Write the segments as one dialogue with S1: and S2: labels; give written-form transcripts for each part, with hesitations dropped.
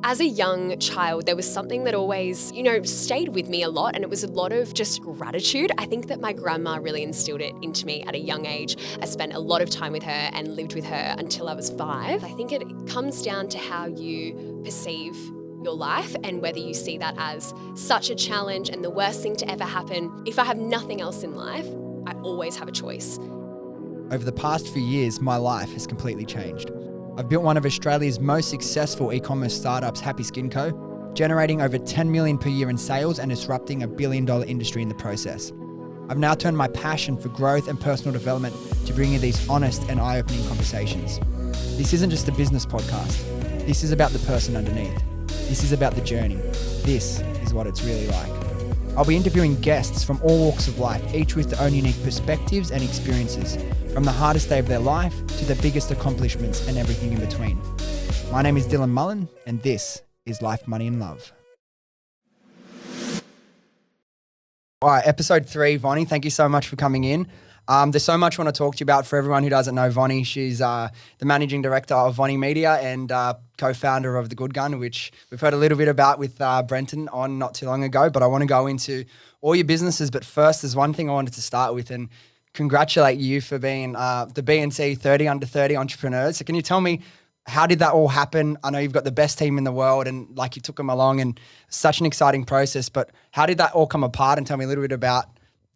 S1: As a young child, there was something that always, stayed with me a lot, and it was a lot of just gratitude. I think that my grandma really instilled it into me at a young age. I spent a lot of time with her and lived with her until I was 5. I think it comes down to how you perceive your life and whether you see that as such a challenge and the worst thing to ever happen. If I have nothing else in life, I always have a choice.
S2: Over the past few years, my life has completely changed. I've built one of Australia's most successful e-commerce startups, Happy Skin Co., generating over 10 million per year in sales and disrupting $1 billion industry in the process. I've now turned my passion for growth and personal development to bring you these honest and eye-opening conversations. This isn't just a business podcast. This is about the person underneath. This is about the journey. This is what it's really like. I'll be interviewing guests from all walks of life, each with their own unique perspectives and experiences, from the hardest day of their life to the biggest accomplishments and everything in between. My name is Mullan, and this is Life, Money and Love. All right, episode 3, Vonni, thank you so much for coming in. There's so much I want to talk to you about. For everyone who doesn't know Vonni, she's the managing director of Vonni Media and co-founder of the GoodGun, which we've heard a little bit about with Brenton on not too long ago, but I want to go into all your businesses. But first, there's one thing I wanted to start with and congratulate you for being the B&T 30 under 30 entrepreneurs. So can you tell me, how did that all happen? I know you've got the best team in the world and you took them along and such an exciting process, but how did that all come apart? And tell me a little bit about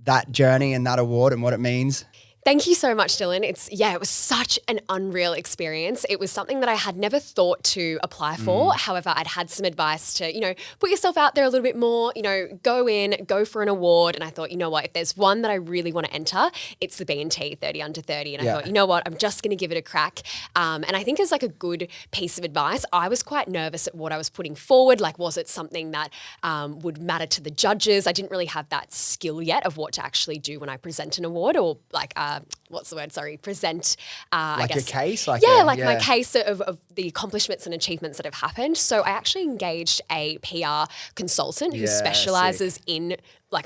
S2: that journey and that award and what it means.
S1: Thank you so much, Dylan. It was such an unreal experience. It was something that I had never thought to apply for. However, I'd had some advice to, put yourself out there a little bit more, go for an award. And I thought, you know what, if there's one that I really want to enter, it's the B&T 30 under 30. And I thought, you know what, I'm just going to give it a crack. And I think as a good piece of advice, I was quite nervous at what I was putting forward. Was it something that would matter to the judges? I didn't really have that skill yet of what to actually do when I present an award or present,
S2: I guess. Your case?
S1: My case of the accomplishments and achievements that have happened. So I actually engaged a PR consultant who specializes in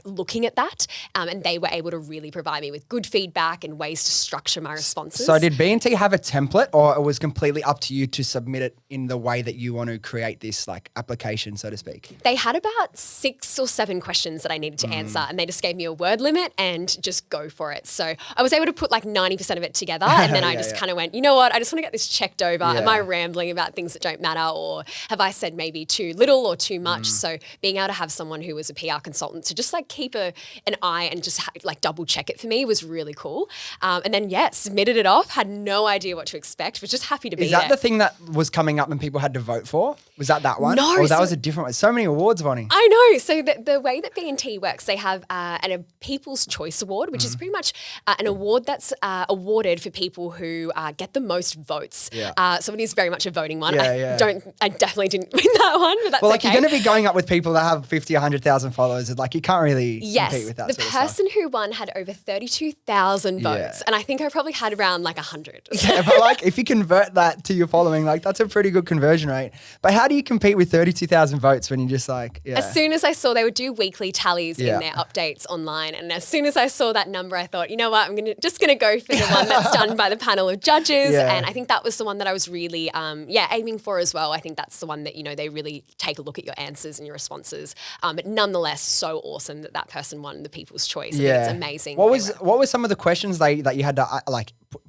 S1: looking at that, and they were able to really provide me with good feedback and ways to structure my responses.
S2: So did B&T have a template, or it was completely up to you to submit it in the way that you want to create this application, so to speak?
S1: They had about 6 or 7 questions that I needed to answer, and they just gave me a word limit and just go for it. So I was able to put 90% of it together, and then I just kind of went, you know what, I just want to get this checked over. Am I rambling about things that don't matter, or have I said maybe too little or too much? So being able to have someone who was a PR consultant to just keep an eye and just double check it for me was really cool. And then submitted it off, had no idea what to expect, was just happy to be there.
S2: Is that the thing that was coming up and people had to vote for? Was that one?
S1: No.
S2: Or that was a different one? So many awards, Vonni.
S1: I know. So the way that B&T works, they have a People's Choice Award, which is pretty much an award that's awarded for people who get the most votes. Yeah. So it is very much a voting one. I definitely didn't win that one, but that's okay.
S2: You're going to be going up with people that have 50, 100,000 followers. You can't really compete with that
S1: the
S2: sort of stuff.
S1: person who won had over 32,000 votes, and I think I probably had around 100.
S2: Yeah, but if you convert that to your following, that's a pretty good conversion rate. But how do you compete with 32,000 votes when you just
S1: As soon as I saw they would do weekly tallies in their updates online, and as soon as I saw that number, I thought, you know what, I'm just gonna go for the one that's done by the panel of judges, and I think that was the one that I was really aiming for as well. I think that's the one that they really take a look at your answers and your responses, but nonetheless, so awesome that person won the People's Choice. I think it's amazing.
S2: What were some of the questions that you had to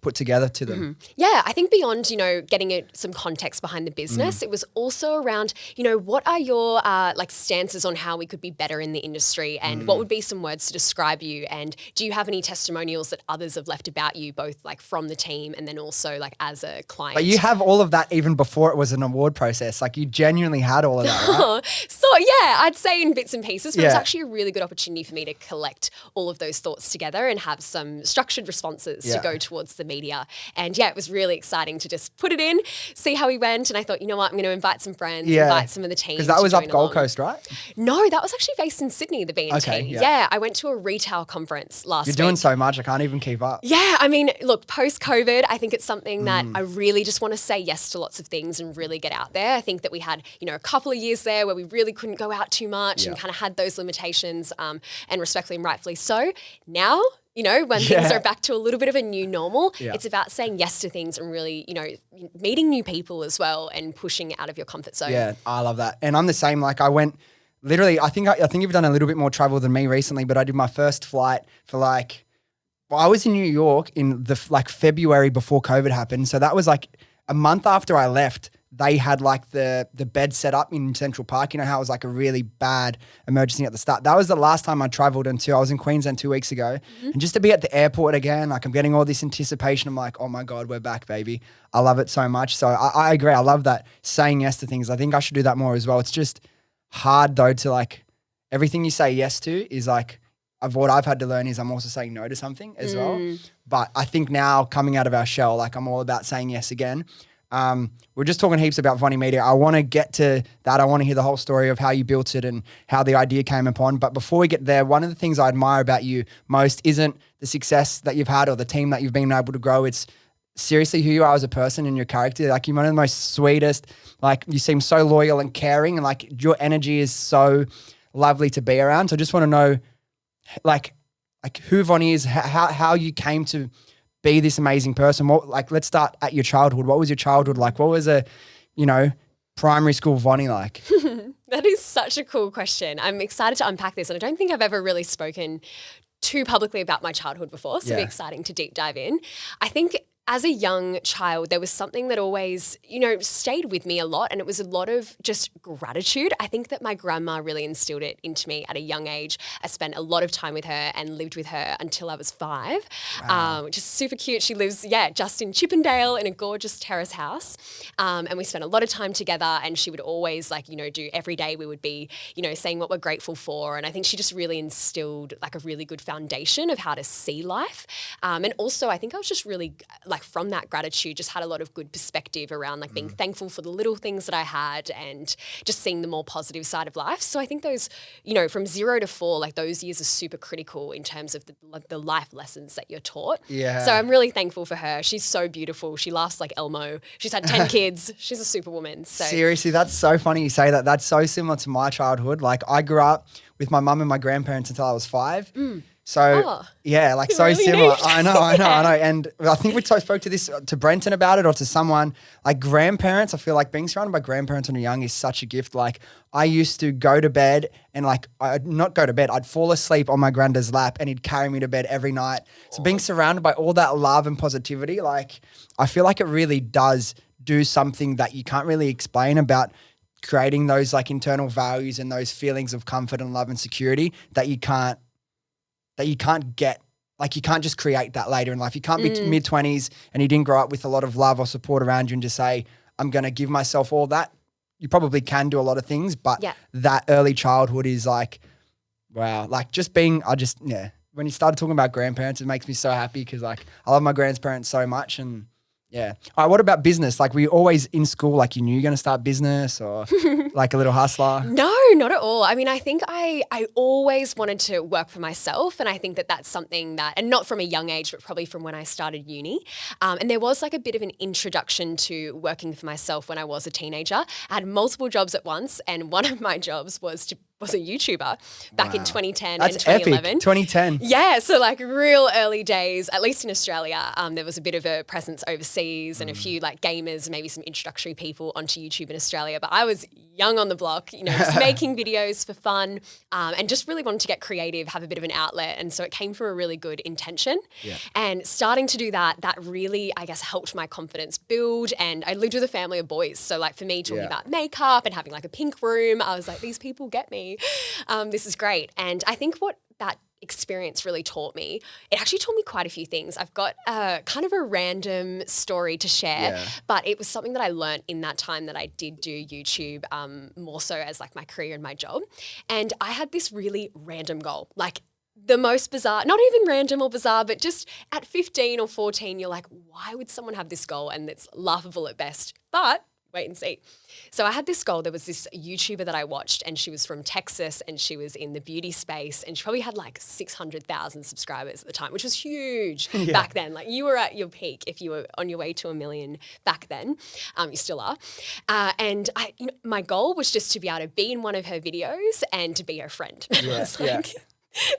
S2: put together to them?
S1: Yeah, I think beyond, getting some context behind the business, it was also around, what are your stances on how we could be better in the industry, and what would be some words to describe you, and do you have any testimonials that others have left about you, both from the team and then also as a client?
S2: But you have all of that even before it was an award process. You genuinely had all of that, right?
S1: So I'd say in bits and pieces, but it's actually a really good opportunity for me to collect all of those thoughts together and have some structured responses to go towards the media. And it was really exciting to just put it in, see how we went. And I thought, you know what, I'm going to invite some friends, invite some of the team.
S2: Because that was up Gold Coast, right?
S1: No, that was actually based in Sydney, the B&T.
S2: Okay,
S1: yeah, I went to a retail conference last week.
S2: You're doing so much, I can't even keep up.
S1: Yeah, I mean, look, post-COVID, I think it's something that I really just want to say yes to lots of things and really get out there. I think that we had, a couple of years there where we really couldn't go out too much and kind of had those limitations, and respectfully and rightfully so. Now You know, when
S2: Yeah.
S1: things are back to a little bit of a new normal,
S2: Yeah.
S1: it's about saying yes to things and really, you know, meeting new people as well and pushing out of your comfort zone.
S2: Yeah, I love that. And I'm the same. Like I went literally, I think you've done a little bit more travel than me recently, but I did my first flight for like, well, I was in New York in the February before COVID happened. So that was like a month after I left, they had like the bed set up in Central Park. You know how it was like a really bad emergency at the start. That was the last time I traveled until I was in Queensland 2 weeks ago. Mm-hmm. And just to be at the airport again, like I'm getting all this anticipation. I'm like, oh my God, we're back, baby. I love it so much. So I agree. I love that saying yes to things. I think I should do that more as well. It's just hard though to like, everything you say yes to is like, what I've had to learn is I'm also saying no to something as well. But I think now coming out of our shell, like I'm all about saying yes again. We're just talking heaps about Vonni Media. I want to get to that. I want to hear the whole story of how you built it and how the idea came upon. But before we get there, one of the things I admire about you most isn't the success that you've had or the team that you've been able to grow. It's seriously who you are as a person and your character. Like you're one of the most sweetest, like you seem so loyal and caring and like your energy is so lovely to be around. So I just want to know like who Vonni is, how you came to be this amazing person. What, like, let's start at your childhood. What was your childhood like? What was primary school Vonni like?
S1: That is such a cool question. I'm excited to unpack this, and I don't think I've ever really spoken too publicly about my childhood before, so it'll be exciting to deep dive in. I think as a young child, there was something that always, stayed with me a lot, and it was a lot of just gratitude. I think that my grandma really instilled it into me at a young age. I spent a lot of time with her and lived with her until I was 5, which is super cute. She lives, just in Chippendale in a gorgeous terrace house, and we spent a lot of time together, and she would always do every day we would be, saying what we're grateful for, and I think she just really instilled like a really good foundation of how to see life, and also I think I was just really from that gratitude, just had a lot of good perspective around being thankful for the little things that I had and just seeing the more positive side of life. So I think those, from 0 to 4, those years are super critical in terms of the life lessons that you're taught.
S2: Yeah.
S1: So I'm really thankful for her. She's so beautiful. She laughs like Elmo. She's had 10 kids. She's a superwoman. So
S2: seriously, that's so funny you say that. That's so similar to my childhood. Like I grew up with my mum and my grandparents until I was 5. So so really similar.
S1: Neat.
S2: I know. And I think we spoke to Brenton about it or to someone. Like grandparents, I feel like being surrounded by grandparents when you're young is such a gift. Like I used to go to bed and I'd not go to bed. I'd fall asleep on my granddad's lap and he'd carry me to bed every night. So being surrounded by all that love and positivity, I feel like it really does do something that you can't really explain about creating those internal values and those feelings of comfort and love and security that you can't get. Like you can't just create that later in life. You can't be mid-20s and you didn't grow up with a lot of love or support around you and just say, I'm going to give myself all that. You probably can do a lot of things, but that early childhood is wow. When you started talking about grandparents, it makes me so happy because I love my grandparents so much. And yeah. All right, what about business? Were you always in school, you knew you were going to start business or a little hustler?
S1: No, not at all. I mean, I think I always wanted to work for myself, and I think that that's something that, and not from a young age, but probably from when I started uni. And there was a bit of an introduction to working for myself when I was a teenager. I had multiple jobs at once, and one of my jobs was a YouTuber back in 2010 and 2011.
S2: Epic. 2010.
S1: Yeah, so real early days, at least in Australia, there was a bit of a presence overseas and a few gamers, maybe some introductory people onto YouTube in Australia. But I was young on the block, just making videos for fun and just really wanted to get creative, have a bit of an outlet. And so it came from a really good intention. Yeah. And starting to do that really, I guess, helped my confidence build. And I lived with a family of boys. So for me, talking about makeup and having a pink room, I was like, these people get me. This is great. And I think what that experience really taught me, it actually taught me quite a few things. I've got kind of a random story to share, but it was something that I learned in that time that I did do YouTube more so as my career and my job. And I had this really random goal, the most bizarre, not even random or bizarre, but just at 15 or 14, you're like, why would someone have this goal? And it's laughable at best, but wait and see. So I had this goal. There was this YouTuber that I watched and she was from Texas and she was in the beauty space and she probably had 600,000 subscribers at the time, which was huge back then. You were at your peak if you were on your way to 1 million back then. You still are. And my goal was just to be able to be in one of her videos and to be her friend.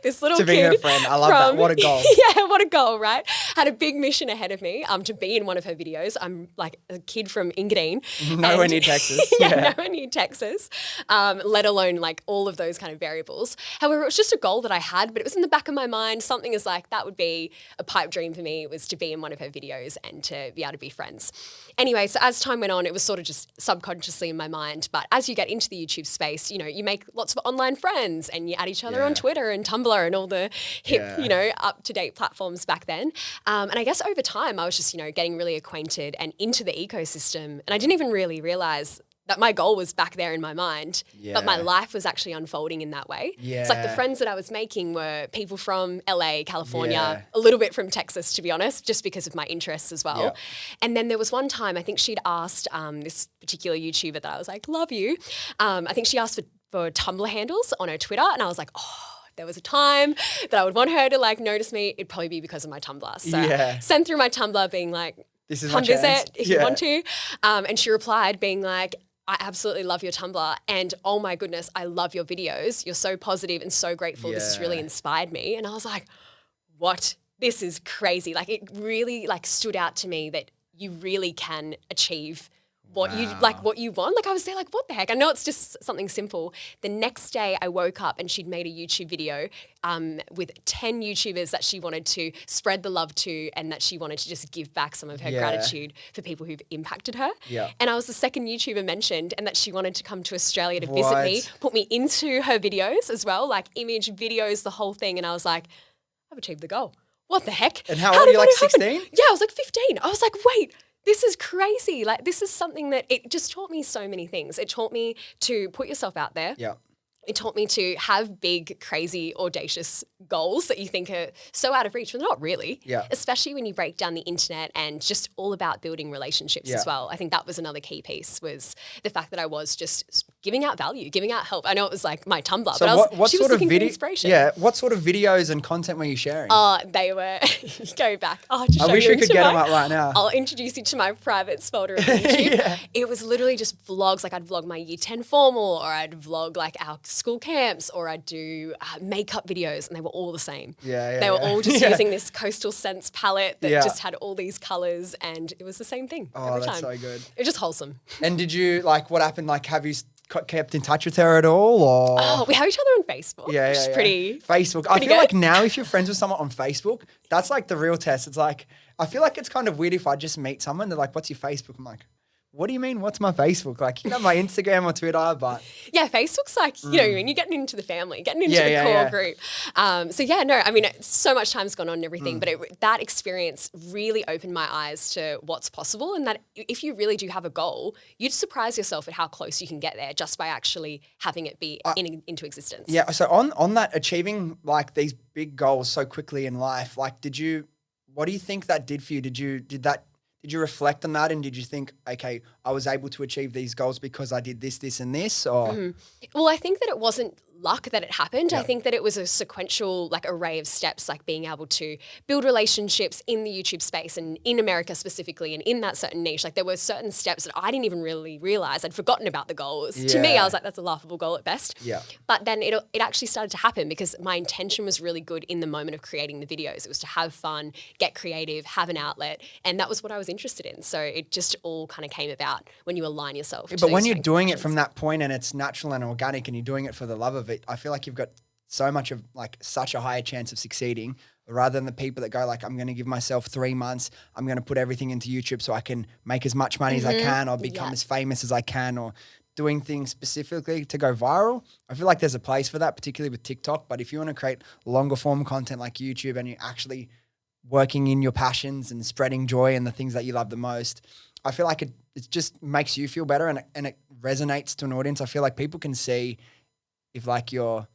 S1: this little
S2: To be
S1: kid
S2: her friend. I love that. What a goal.
S1: Yeah, what a goal, right? Had a big mission ahead of me to be in one of her videos. I'm like a kid from Engadine.
S2: Nowhere near Texas.
S1: Yeah, nowhere near Texas, let alone like all of those kind of variables. However, it was just a goal that I had, but it was in the back of my mind. Something is like, that would be a pipe dream for me, was to be in one of her videos and to be able to be friends. Anyway, so as time went on, it was sort of just subconsciously in my mind. But as you get into the YouTube space, you know, you make lots of online friends and you add each other on Twitter and Tumblr and all the hip, you know, up-to-date platforms back then. And I guess over time, I was just, you know, getting really acquainted and into the ecosystem. And I didn't even really realize that my goal was back there in my mind, but my life was actually unfolding in that way. It's like the friends that I was making were people from LA, California, a little bit from Texas, to be honest, just because of my interests as well. And then there was one time, I think she'd asked this particular YouTuber that I was like, love you. I think she asked for Tumblr handles on her Twitter, and I was like, oh, there was a time that I would want her to like notice me. It'd probably be because of my Tumblr. So send through my Tumblr being like,
S2: this is
S1: come
S2: my chance.
S1: visit if you want to. And she replied being like, I absolutely love your Tumblr, and oh my goodness, I love your videos. You're so positive and so grateful. This has really inspired me. And I was like, what? This is crazy. Like, it really like stood out to me that you really can achieve what you like, what you want. Like, I was there like, what the heck? I know it's just something simple. The next day I woke up and she'd made a YouTube video with 10 YouTubers that she wanted to spread the love to, and that she wanted to just give back some of her gratitude for people who've impacted her. And I was the second YouTuber mentioned, and that she wanted to come to Australia to visit me, put me into her videos as well, like image, videos, the whole thing. And I was like, I've achieved the goal. What the heck?
S2: And how old are you, like 16?
S1: Yeah, I was like 15. I was like, wait, this is crazy. Like, this is something that it just taught me so many things. It taught me to put yourself out there. It taught me to have big, crazy, audacious goals that you think are so out of reach, but they're not really. Especially when you break down the internet and just all about building relationships as well. I think that was another key piece, was the fact that I was just giving out value, giving out help. I know it was like my Tumblr,
S2: so
S1: but she was looking for inspiration.
S2: What sort of videos and content were you sharing?
S1: They were, go back.
S2: I wish we could get them up right now.
S1: I'll introduce you to my private folder of YouTube. It was literally just vlogs. Like, I'd vlog my year 10 formal, or I'd vlog like our school camps, or I'd do makeup videos, and they were all the same. They were all just using this Coastal Scents palette that just had all these colours, and it was the same thing every time.
S2: That's so good.
S1: It was just wholesome.
S2: And did you, like, what happened? Like, have you kept in touch with her at all? Or?
S1: Oh, we have each other on Facebook, which is pretty
S2: Facebook. I feel like now if you're friends with someone on Facebook, that's like the real test. It's like, I feel like it's kind of weird if I just meet someone, they're like, what's your Facebook? I'm like, what do you mean, what's my Facebook? Like, you know, my Instagram or Twitter, but...
S1: Yeah, Facebook's like, you know, when you're getting into the family, getting into the core group. I mean, so much time's gone on and everything, but that experience really opened my eyes to what's possible, and that if you really do have a goal, you'd surprise yourself at how close you can get there just by actually having it be into existence.
S2: Yeah, so on that, achieving like these big goals so quickly in life, like what do you think that did for you? Did you reflect on that, and did you think, okay, I was able to achieve these goals because I did this, this, and this? Or
S1: Well, I think that it wasn't luck that it happened. I think that it was a sequential like array of steps, like being able to build relationships in the YouTube space and in America specifically, and in that certain niche. Like, there were certain steps that I didn't even really realize. I'd forgotten about the goals. To me, I was like, that's a laughable goal at best. But then it actually started to happen because my intention was really good in the moment of creating the videos. It was to have fun, get creative, have an outlet, and that was what I was interested in. So it just all kind of came about when you align yourself.
S2: But when you're doing it from that point and it's natural and organic and you're doing it for the love of it, I feel like you've got such a higher chance of succeeding, rather than the people that go like, I'm going to give myself 3 months, I'm going to put everything into YouTube so I can make as much money as I can, or become as famous as I can, or doing things specifically to go viral. I feel like there's a place for that, particularly with TikTok. But if you want to create longer form content like YouTube, and you're actually working in your passions and spreading joy and the things that you love the most, I feel like it just makes you feel better, and it resonates to an audience. I feel like people can see if like you're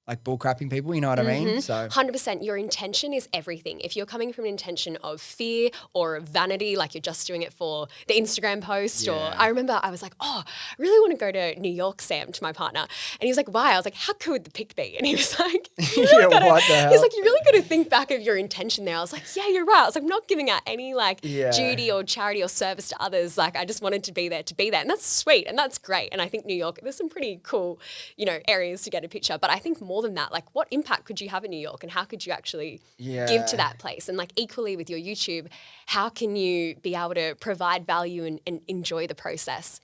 S2: like bullcrapping people, you know what I mean? So
S1: 100%, your intention is everything. If you're coming from an intention of fear or of vanity, like you're just doing it for the Instagram post, or I remember I was like, oh, I really want to go to New York, Sam, to my partner. And he was like, why? I was like, how cool would the pic be? And he was like, you really got to think back of your intention there. I was like, yeah, you're right. I was like, I'm not giving out any like duty or charity or service to others. Like, I just wanted to be there. And that's sweet and that's great. And I think New York, there's some pretty cool, you know, areas to get a picture. But I think more more than that. Like, what impact could you have in New York, and how could you actually
S2: Yeah.
S1: give to that place? And like equally with your YouTube, how can you be able to provide value and enjoy the process?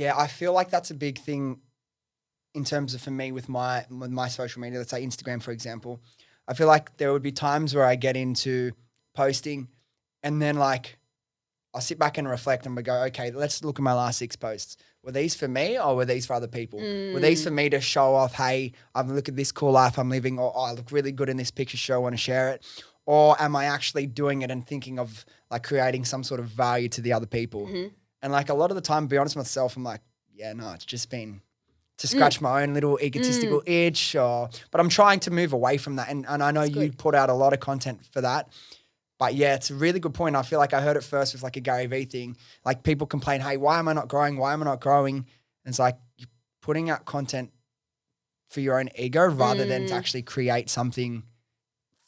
S2: Yeah, I feel like that's a big thing in terms of, for me, with my social media, let's say Instagram, for example. I feel like there would be times where I get into posting and then like I'll sit back and reflect and we go, okay, let's look at my last 6 posts. Were these for me or were these for other people? Were these for me to show off, hey, look at this cool life I'm living, or I look really good in this picture show, I want to share it? Or am I actually doing it and thinking of like creating some sort of value to the other people? And like a lot of the time, to be honest with myself, I'm like, yeah, no, it's just been to scratch my own little egotistical itch. But I'm trying to move away from that. And I know you put out a lot of content for that. But yeah, it's a really good point. I feel like I heard it first with like a Gary Vee thing. Like people complain, hey, why am I not growing? Why am I not growing? And it's like you're putting out content for your own ego rather than to actually create something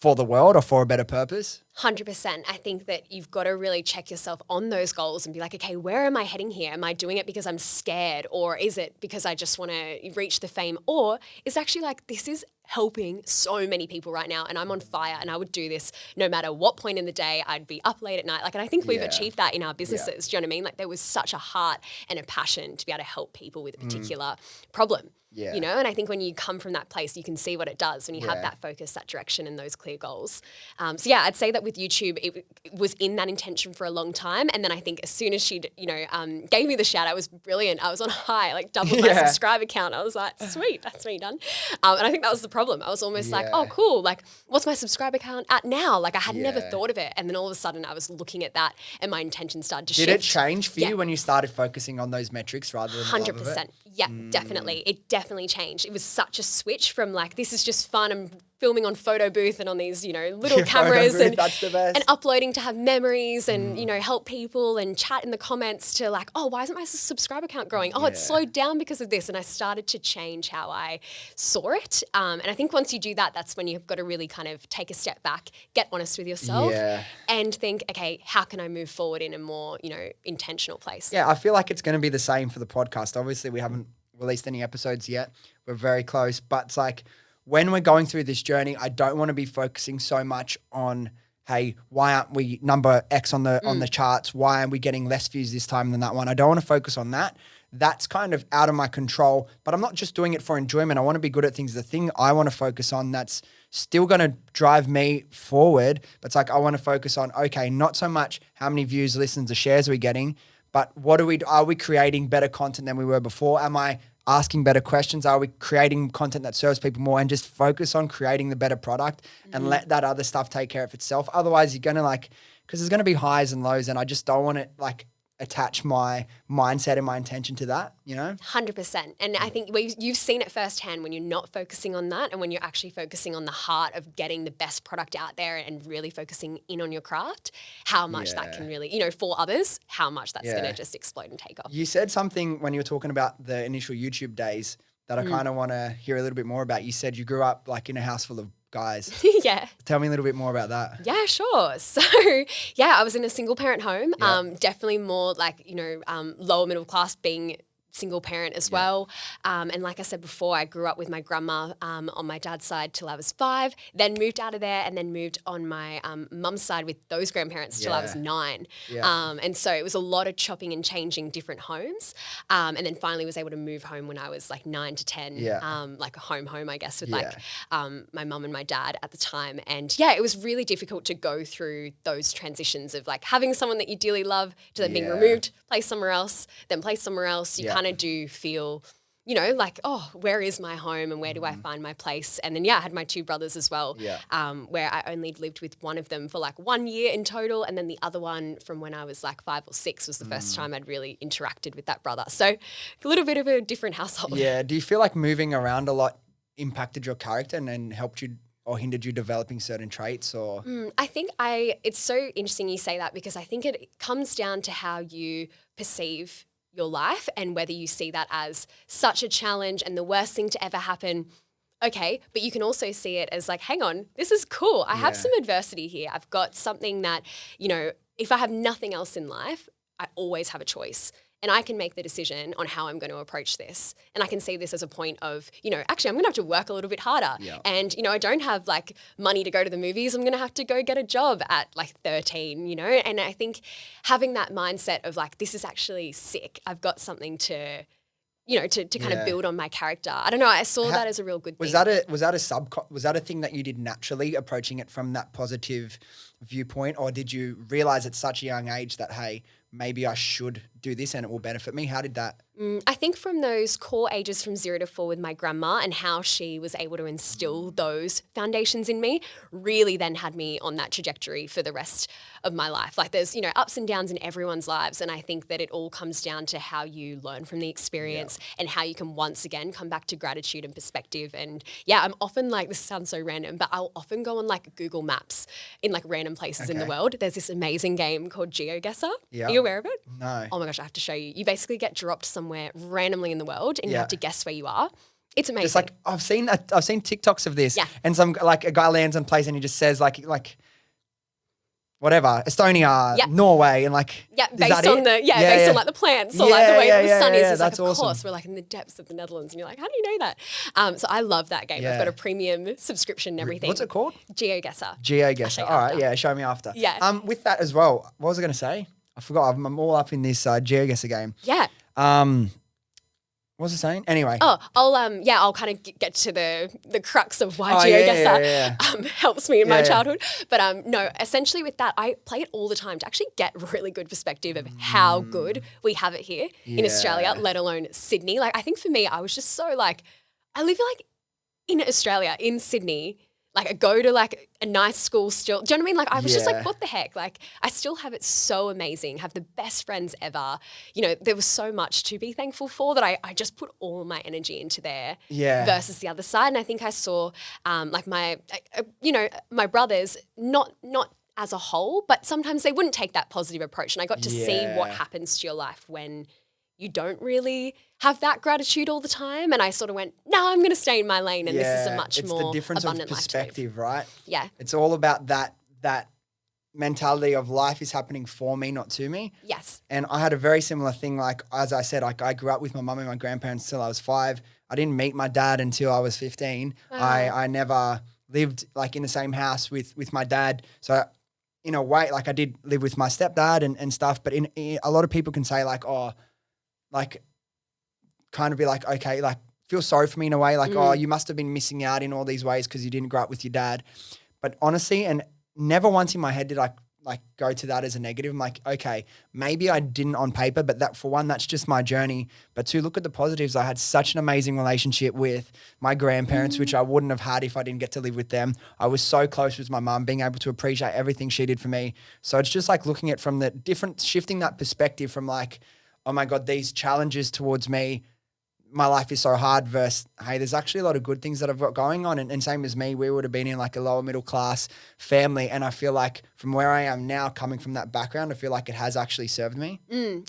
S2: for the world or for a better purpose.
S1: 100%. I think that you've got to really check yourself on those goals and be like, okay, where am I heading here? Am I doing it because I'm scared, or is it because I just want to reach the fame, or is actually like, this is helping so many people right now and I'm on fire and I would do this no matter what point in the day. I'd be up late at night. Like, and I think we've achieved that in our businesses. Do you know what I mean? Like there was such a heart and a passion to be able to help people with a particular problem. You know, and I think when you come from that place, you can see what it does when you have that focus, that direction, and those clear goals. So yeah, I'd say that with YouTube, it was in that intention for a long time. And then I think as soon as she, gave me the shout out, it was brilliant. I was on a high, like doubled my subscriber count. I was like, sweet, that's me done. And I think that was the problem. I was almost like, oh, cool. Like, what's my subscriber count at now? Like I had never thought of it. And then all of a sudden I was looking at that and my intention started to shift.
S2: Did it change for you when you started focusing on those metrics rather than
S1: 100%. Yeah, definitely. It definitely changed. It was such a switch from like, this is just fun. I'm filming on photo booth and on these, little cameras and uploading to have memories and, help people and chat in the comments to like, oh, why isn't my subscriber count growing? Oh, it's slowed down because of this. And I started to change how I saw it. And I think once you do that, that's when you've got to really kind of take a step back, get honest with yourself and think, okay, how can I move forward in a more, intentional place?
S2: Yeah, I feel like it's going to be the same for the podcast. Obviously, we haven't released any episodes yet. We're very close, but it's like, when we're going through this journey, I don't want to be focusing so much on, hey, why aren't we number X on the charts? Why aren't we getting less views this time than that one? I don't want to focus on that. That's kind of out of my control, but I'm not just doing it for enjoyment. I want to be good at things. The thing I want to focus on that's still going to drive me forward, but it's like I want to focus on, okay, not so much how many views, listens, or shares are we getting, but are we creating better content than we were before? Am I asking better questions? Are we creating content that serves people more, and just focus on creating the better product and let that other stuff take care of itself? Otherwise you're going to because there's going to be highs and lows, and I just don't want to attach my mindset and my intention to that,
S1: 100%. And I think you've seen it firsthand when you're not focusing on that and when you're actually focusing on the heart of getting the best product out there and really focusing in on your craft, how much that can really, for others, how much that's going to just explode and take off.
S2: You said something when you were talking about the initial YouTube days that I kind of want to hear a little bit more about. You said you grew up like in a house full of guys.
S1: Yeah.
S2: Tell me a little bit more about that.
S1: Yeah, sure. So, I was in a single parent home. Definitely more like, lower middle class, being single parent as well. And like I said before, I grew up with my grandma on my dad's side till I was 5, then moved out of there and then moved on my mum's side with those grandparents till I was 9. And so it was a lot of chopping and changing different homes. And then finally was able to move home when I was like 9 to 10, like a home, I guess, with my mum and my dad at the time. And it was really difficult to go through those transitions of like having someone that you dearly love to then being removed, placed somewhere else, then placed somewhere else. You kind of do feel, like, oh, where is my home and where do I find my place? And then, I had my 2 brothers as well, where I only lived with one of them for like 1 year in total. And then the other one from when I was like 5 or 6 was the first time I'd really interacted with that brother. So a little bit of a different household.
S2: Yeah. Do you feel like moving around a lot impacted your character and helped you or hindered you developing certain traits? Or
S1: I think it's so interesting you say that, because I think it comes down to how you perceive your life and whether you see that as such a challenge and the worst thing to ever happen. Okay, but you can also see it as like, hang on, this is cool. I have some adversity here. I've got something that, if I have nothing else in life, I always have a choice. and I can make the decision on how I'm going to approach this. And I can see this as a point of, actually I'm going to have to work a little bit harder.
S2: Yeah.
S1: And, I don't have like money to go to the movies. I'm going to have to go get a job at like 13, and I think having that mindset of like, this is actually sick. I've got something to kind of build on my character. I don't know. I saw that as a real good thing.
S2: Was that a thing that you did naturally, approaching it from that positive viewpoint, or did you realize at such a young age that, hey, maybe I should do this and it will benefit me? How did that?
S1: I think from those core ages from 0 to 4 with my grandma and how she was able to instill those foundations in me really then had me on that trajectory for the rest of my life. Like there's, ups and downs in everyone's lives. And I think that it all comes down to how you learn from the experience and how you can once again come back to gratitude and perspective. And I'm often like, this sounds so random, but I'll often go on like Google Maps in like random places in the world. There's this amazing game called GeoGuessr.
S2: Yeah.
S1: Are you aware of it?
S2: No.
S1: Oh my gosh, I have to show you. You basically get dropped somewhere randomly in the world and you have to guess where you are. It's amazing.
S2: Just like I've seen TikToks of this.
S1: Yeah.
S2: And some like a guy lands in place and he just says like whatever, Estonia, Norway, and like
S1: based on like the plants or like the way that the sun is. It's like, of course, we're like in the depths of the Netherlands, and you're like, how do you know that? So I love that game. I've got a premium subscription and everything.
S2: What's it called?
S1: GeoGuessr.
S2: GeoGuessr. All right, show me after.
S1: Yeah.
S2: With that as well, what was I going to say? I forgot. I'm all up in this GeoGuessr game.
S1: Yeah.
S2: What was I saying? Anyway.
S1: Oh, I'll kind of get to the crux of why GeoGuessr helps me in my childhood. But no, essentially with that, I play it all the time to actually get really good perspective of how good we have it here in Australia, let alone Sydney. Like I think for me, I was just so like, I live like in Australia, in Sydney. Like I go to like a nice school still. Do you know what I mean? Like I was just like, what the heck? Like I still have it so amazing, have the best friends ever. There was so much to be thankful for that I just put all my energy into there versus the other side. And I think I saw like my brothers, not as a whole, but sometimes they wouldn't take that positive approach. And I got to see what happens to your life when you don't really have that gratitude all the time. And I sort of went, no, I'm going to stay in my lane. And this is a much more
S2: the difference
S1: abundant
S2: of perspective, right?
S1: Yeah.
S2: It's all about that mentality of life is happening for me, not to me.
S1: Yes.
S2: And I had a very similar thing. Like, as I said, like I grew up with my mum and my grandparents till I was 5. I didn't meet my dad until I was 15. Wow. I never lived like in the same house with my dad. So in a way, like I did live with my stepdad and stuff, but in a lot of people can say like, oh, like kind of be like, okay, like feel sorry for me in a way, like, oh, you must have been missing out in all these ways because you didn't grow up with your dad. But honestly, and never once in my head did I like go to that as a negative. I'm like, okay, maybe I didn't on paper, but that for one, that's just my journey. But to look at the positives, I had such an amazing relationship with my grandparents, which I wouldn't have had if I didn't get to live with them. I was so close with my mum, being able to appreciate everything she did for me. So it's just like looking at from the different, shifting that perspective from like, oh my God, these challenges towards me, my life is so hard versus, hey, there's actually a lot of good things that I've got going on. And same as me, we would have been in like a lower middle class family. And I feel like from where I am now, coming from that background, I feel like it has actually served me.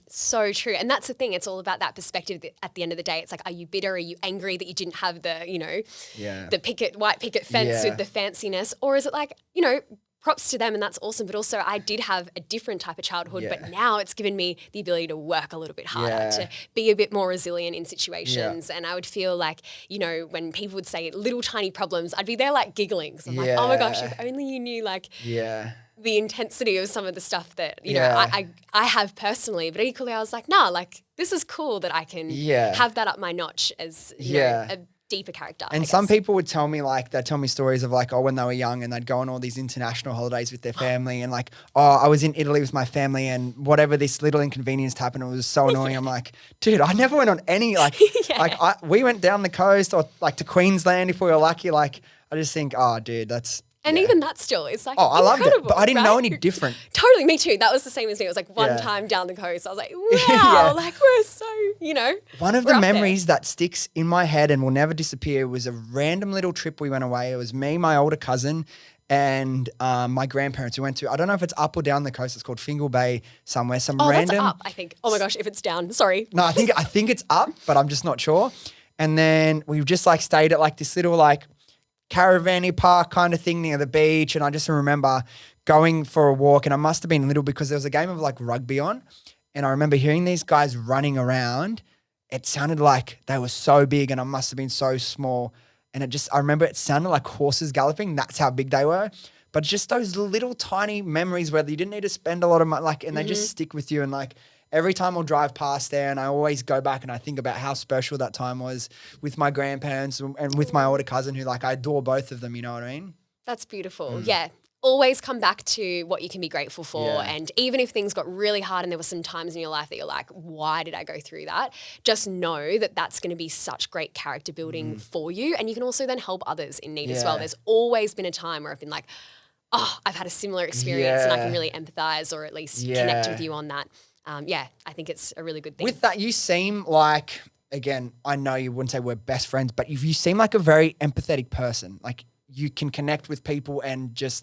S1: So true. And that's the thing. It's all about that perspective that at the end of the day. It's like, are you bitter? Are you angry that you didn't have the, the white picket fence with the fanciness? Or is it like, props to them and that's awesome. But also I did have a different type of childhood, but now it's given me the ability to work a little bit harder, to be a bit more resilient in situations. And I would feel like, when people would say little tiny problems, I'd be there like giggling. So I'm like, oh my gosh, if only you knew like the intensity of some of the stuff that, I have personally. But equally I was like, nah, like this is cool that I can have that up my notch as, a deeper character.
S2: And some people would tell me like, they'd tell me stories of like, oh, when they were young and they'd go on all these international holidays with their family and like, oh, I was in Italy with my family and whatever this little inconvenience happened, it was so annoying. I'm like, dude, I never went on any like, we went down the coast or like to Queensland if we were lucky. Like, I just think, oh, dude, that's.
S1: And even that still, it's like,
S2: I loved it, but I didn't know any different.
S1: Totally, me too. That was the same as me. It was like one time down the coast. I was like, wow, like we're so,
S2: One of the memories that sticks in my head and will never disappear was a random little trip we went away. It was me, my older cousin, and my grandparents. We went to, I don't know if it's up or down the coast. It's called Fingal Bay somewhere.
S1: That's up, I think. Oh my gosh, if it's down, sorry.
S2: No, I think it's up, but I'm just not sure. And then we just like stayed at like this little like caravan park kind of thing near the beach. And I just remember going for a walk and I must have been little because there was a game of like rugby on And I remember hearing these guys running around. It sounded like they were so big and I must have been so small. And I remember it sounded like horses galloping. That's how big they were. But just those little tiny memories where you didn't need to spend a lot of money, and they just stick with you. And like every time I'll drive past there and I always go back and I think about how special that time was with my grandparents and with my older cousin who I adore both of them, you know what I mean?
S1: That's beautiful. Yeah. Always come back to what you can be grateful for.
S2: Yeah.
S1: And even if things got really hard and there were some times in your life that you're like, why did I go through that? Just know that that's going to be such great character building for you. And you can also then help others in need as well. There's always been a time where I've been like, oh, I've had a similar experience and I can really empathize or at least connect with you on that. I think it's a really good thing.
S2: With that, you seem like, again, I know you wouldn't say we're best friends, but you seem like a very empathetic person. Like you can connect with people and just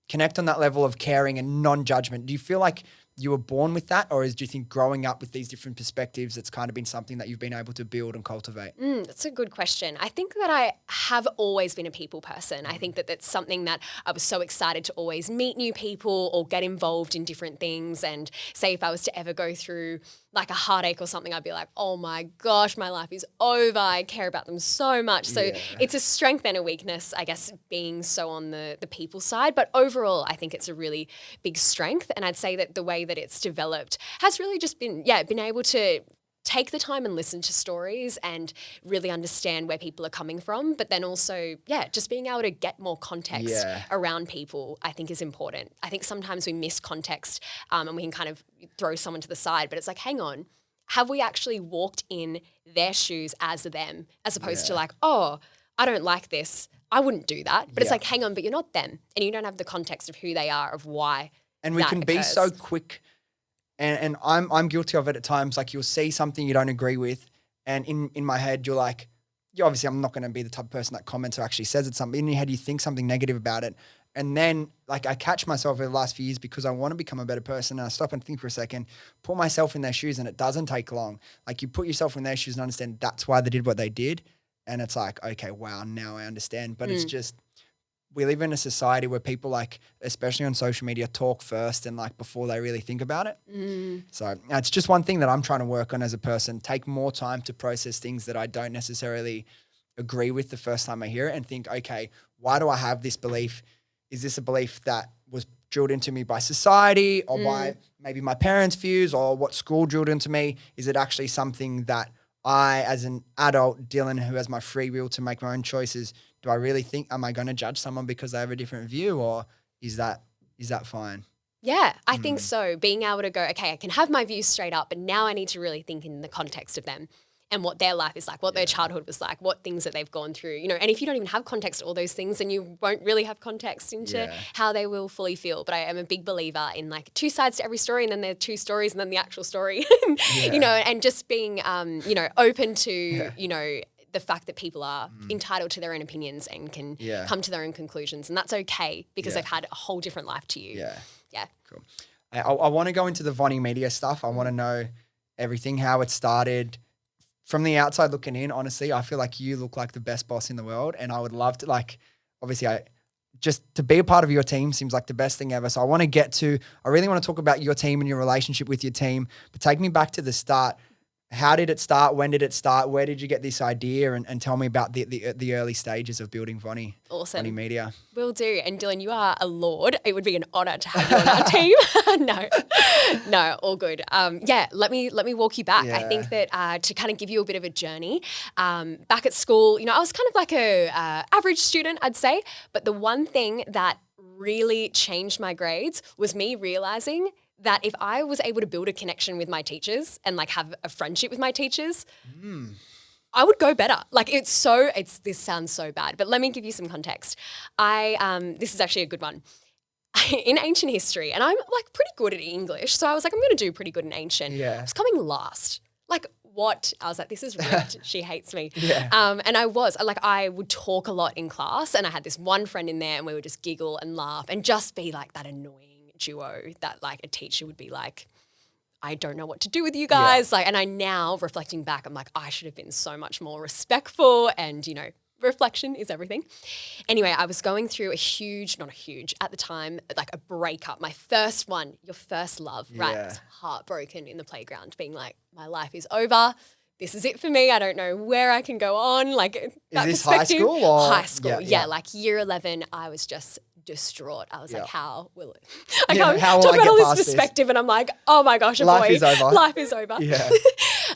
S2: connect on that level of caring and non-judgment. Do you feel like you were born with that, or do you think growing up with these different perspectives, it's kind of been something that you've been able to build and cultivate?
S1: That's a good question. I think that I have always been a people person. I think that that's something that I was so excited to always meet new people or get involved in different things. And say if I was to ever go through a heartache or something, I'd be like, oh my gosh, my life is over. I care about them so much. So it's a strength and a weakness, I guess, being so on the people side. But overall, I think it's a really big strength. And I'd say that the way that it's developed has really just been able to take the time and listen to stories and really understand where people are coming from. But then also, just being able to get more context around people, I think is important. I think sometimes we miss context and we can kind of throw someone to the side, but it's like, hang on, have we actually walked in their shoes as them, as opposed to oh, I don't like this, I wouldn't do that. But it's like, hang on, but you're not them and you don't have the context of who they are, of why.
S2: And we can be so quick. And I'm guilty of it at times. Like you'll see something you don't agree with, and in my head you're like, obviously I'm not going to be the type of person that comments or actually says it. Something in your head you think something negative about it, and then I catch myself over the last few years because I want to become a better person, and I stop and think for a second, put myself in their shoes, and it doesn't take long. Like you put yourself in their shoes and understand that's why they did what they did, and it's like, okay, wow, now I understand. But it's just, we live in a society where people especially on social media, talk first and before they really think about it. So it's just one thing that I'm trying to work on as a person, take more time to process things that I don't necessarily agree with the first time I hear it and think, okay, why do I have this belief? Is this a belief that was drilled into me by society or by maybe my parents' views or what school drilled into me? Is it actually something that I, as an adult, Dylan, who has my free will to make my own choices, do I really think, am I going to judge someone because they have a different view, or is that fine?
S1: Yeah, I think so. Being able to go, okay, I can have my views straight up, but now I need to really think in the context of them and what their life is like, what their childhood was like, what things that they've gone through, and if you don't even have context to all those things, then you won't really have context into how they will fully feel. But I am a big believer in two sides to every story, and then there are two stories and then the actual story, and just being, open to, the fact that people are entitled to their own opinions and can come to their own conclusions. And that's okay because they've had a whole different life to you. Yeah.
S2: Cool. I want to go into the Vonni Media stuff. I want to know everything, how it started. From the outside looking in, honestly, I feel like you look like the best boss in the world. And I would love to, obviously just to be a part of your team seems like the best thing ever. So I really want to talk about your team and your relationship with your team, but take me back to the start. How did it start? When did it start? Where did you get this idea? And tell me about the early stages of building Vonni.
S1: Awesome.
S2: Vonni Media.
S1: Will do. And Dylan, you are a lord. It would be an honor to have you on our team. No, all good. Let me walk you back. I think that to kind of give you a bit of a journey, back at school, I was kind of like a average student, I'd say. But the one thing that really changed my grades was me realizing that if I was able to build a connection with my teachers and have a friendship with my teachers, I would go better. This sounds so bad, but let me give you some context. This is actually a good one. In ancient history, and I'm pretty good at English, so I was like, I'm going to do pretty good in ancient. I was coming last. What? I was like, this is rigged. She hates me. And I was I would talk a lot in class, and I had this one friend in there, and we would just giggle and laugh and just be that annoying duo that a teacher would be like, I don't know what to do with you guys. And I now, reflecting back, I'm like, I should have been so much more respectful and, reflection is everything. Anyway, I was going through at the time, like a breakup, my first one, your first love, right? I was heartbroken in the playground, being like, my life is over. This is it for me. I don't know where I can go on. Like,
S2: is this high school or?
S1: High school, yeah. Like year 11, I was just distraught. I was like, how will it? I can't
S2: how will
S1: talk
S2: I
S1: about
S2: get
S1: all
S2: past
S1: this perspective and I'm like, oh my gosh,
S2: Life is over.
S1: Life is over.
S2: Yeah.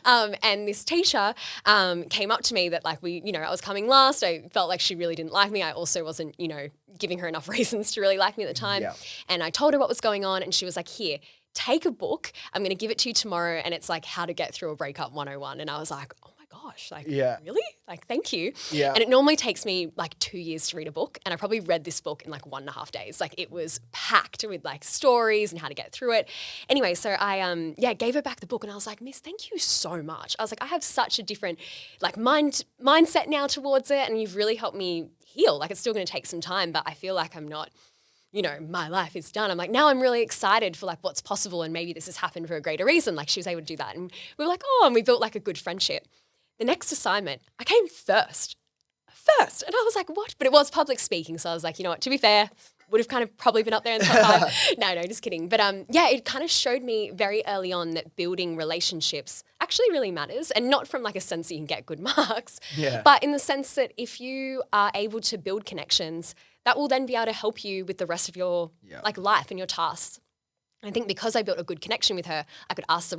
S1: And this teacher came up to me that like I was coming last. I felt like she really didn't like me. I also wasn't, giving her enough reasons to really like me at the time. Yeah. And I told her what was going on and she was like, here, take a book. I'm going to give it to you tomorrow. And it's like how to get through a breakup 101. And I was like, oh my gosh, like really? Like, thank you. Yeah. And it normally takes me like 2 years to read a book. And I probably read this book in like 1.5 days. Like it was packed with like stories and how to get through it. Anyway, so I gave her back the book and I was like, Miss, thank you so much. I was like, I have such a different like mindset now towards it. And you've really helped me heal. Like it's still going to take some time, but I feel like I'm not, my life is done. I'm like, now I'm really excited for like what's possible and maybe this has happened for a greater reason. Like she was able to do that. And we were like, and we built like a good friendship. The next assignment, I came first. And I was like, what? But it was public speaking. So I was like, you know what, to be fair, would have kind of probably been up there in the top 5. No, just kidding. But it kind of showed me very early on that building relationships actually really matters. And not from like a sense that you can get good marks, but in the sense that if you are able to build connections, that will then be able to help you with the rest of your like life and your tasks. I think because I built a good connection with her, I could ask the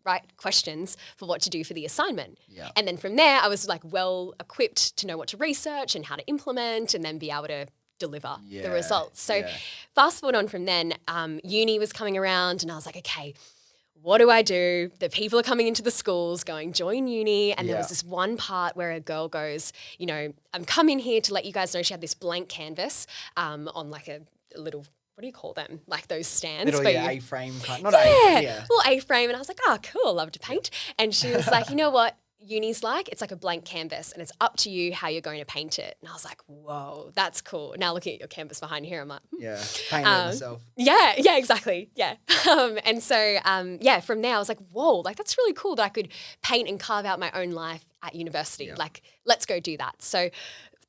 S1: right questions for what to do for the assignment. Yeah. And then from there, I was like well equipped to know what to research and how to implement and then be able to deliver the results. So fast forward on from then, uni was coming around and I was like, okay, what do I do? The people are coming into the schools going, join uni. And there was this one part where a girl goes, I'm coming here to let you guys know. She had this blank canvas on like a little, what do you call them? Like those stands.
S2: Little A-frame kind. Not A.
S1: Little A-frame. And I was like, oh, cool. Love to paint. And she was like, you know what? Uni's like, it's like a blank canvas and it's up to you how you're going to paint it. And I was like, whoa, that's cool. Now looking at your canvas behind here, I'm like,
S2: paint it myself.
S1: Yeah, exactly. Yeah. And so, from there I was like, whoa, like that's really cool that I could paint and carve out my own life at university. Yeah. Like, let's go do that. So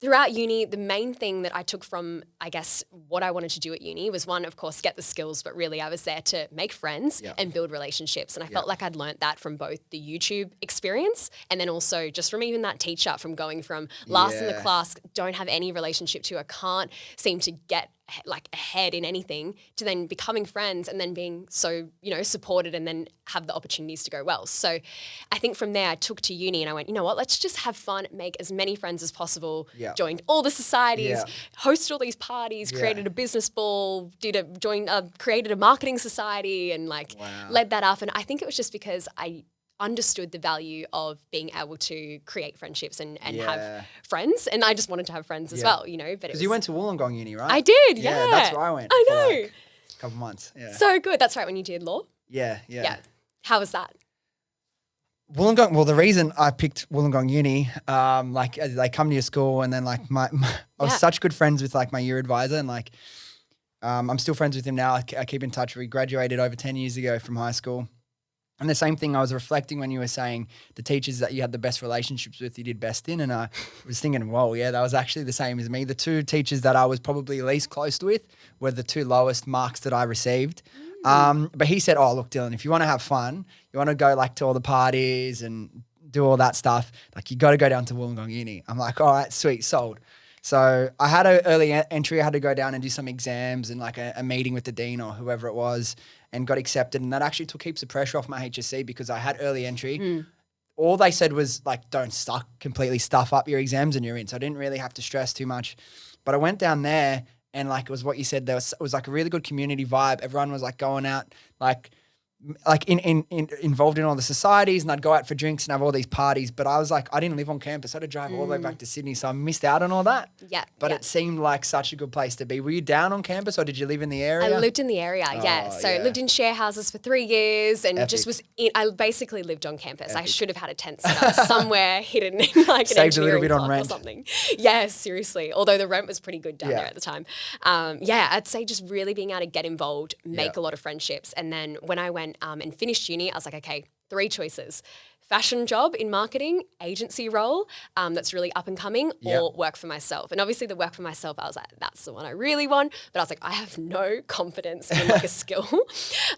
S1: throughout uni, the main thing that I took from, I guess, what I wanted to do at uni was one, of course, get the skills, but really I was there to make friends and build relationships. And I felt like I'd learnt that from both the YouTube experience and then also just from even that teacher, from going from last in the class, don't have any relationship to, I can't seem to get like ahead in anything, to then becoming friends and then being so, supported and then have the opportunities to go well. So I think from there I took to uni and I went, you know what, let's just have fun, make as many friends as possible, joined all the societies, hosted all these parties, created a business ball, created a marketing society and led that up. And I think it was just because I understood the value of being able to create friendships and have friends. And I just wanted to have friends as well, But
S2: because you went to Wollongong Uni, right?
S1: I did, yeah.
S2: That's where I went.
S1: I know.
S2: For a couple months. Yeah.
S1: So good. That's right, when you did law?
S2: Yeah.
S1: How was that?
S2: Wollongong, well, the reason I picked Wollongong Uni, they come to your school and then I was such good friends with my year advisor and I'm still friends with him now. I keep in touch. We graduated over 10 years ago from high school. And the same thing I was reflecting when you were saying the teachers that you had the best relationships with, you did best in. And I was thinking, whoa, that was actually the same as me. The two teachers that I was probably least close with were the two lowest marks that I received. But he said, oh, look, Dylan, if you want to have fun, you want to go to all the parties and do all that stuff, you got to go down to Wollongong Uni. I'm like, all right, sweet, sold. So I had an early entry. I had to go down and do some exams and a meeting with the dean or whoever it was and got accepted. And that actually took heaps of pressure off my HSC because I had early entry. All they said was don't completely stuff up your exams and you're in. So I didn't really have to stress too much. But I went down there and it was what you said. It was a really good community vibe. Everyone was going out involved in all the societies and I'd go out for drinks and have all these parties. But I was I didn't live on campus. I had to drive all the way back to Sydney. So I missed out on all that.
S1: Yeah.
S2: But it seemed like such a good place to be. Were you down on campus or did you live in the area?
S1: I lived in the area, So I lived in share houses for 3 years and I basically lived on campus. Epic. I should have had a tent set up somewhere hidden in an
S2: saved a little bit on rent
S1: or something. Yeah, seriously. Although the rent was pretty good down there at the time. I'd say just really being able to get involved, make a lot of friendships. And then when I went and finished uni, I was like, okay, 3 choices. fashion job in marketing, agency role that's really up and coming, or work for myself. And obviously the work for myself, I was like, that's the one I really want. But I was like, I have no confidence in like a skill,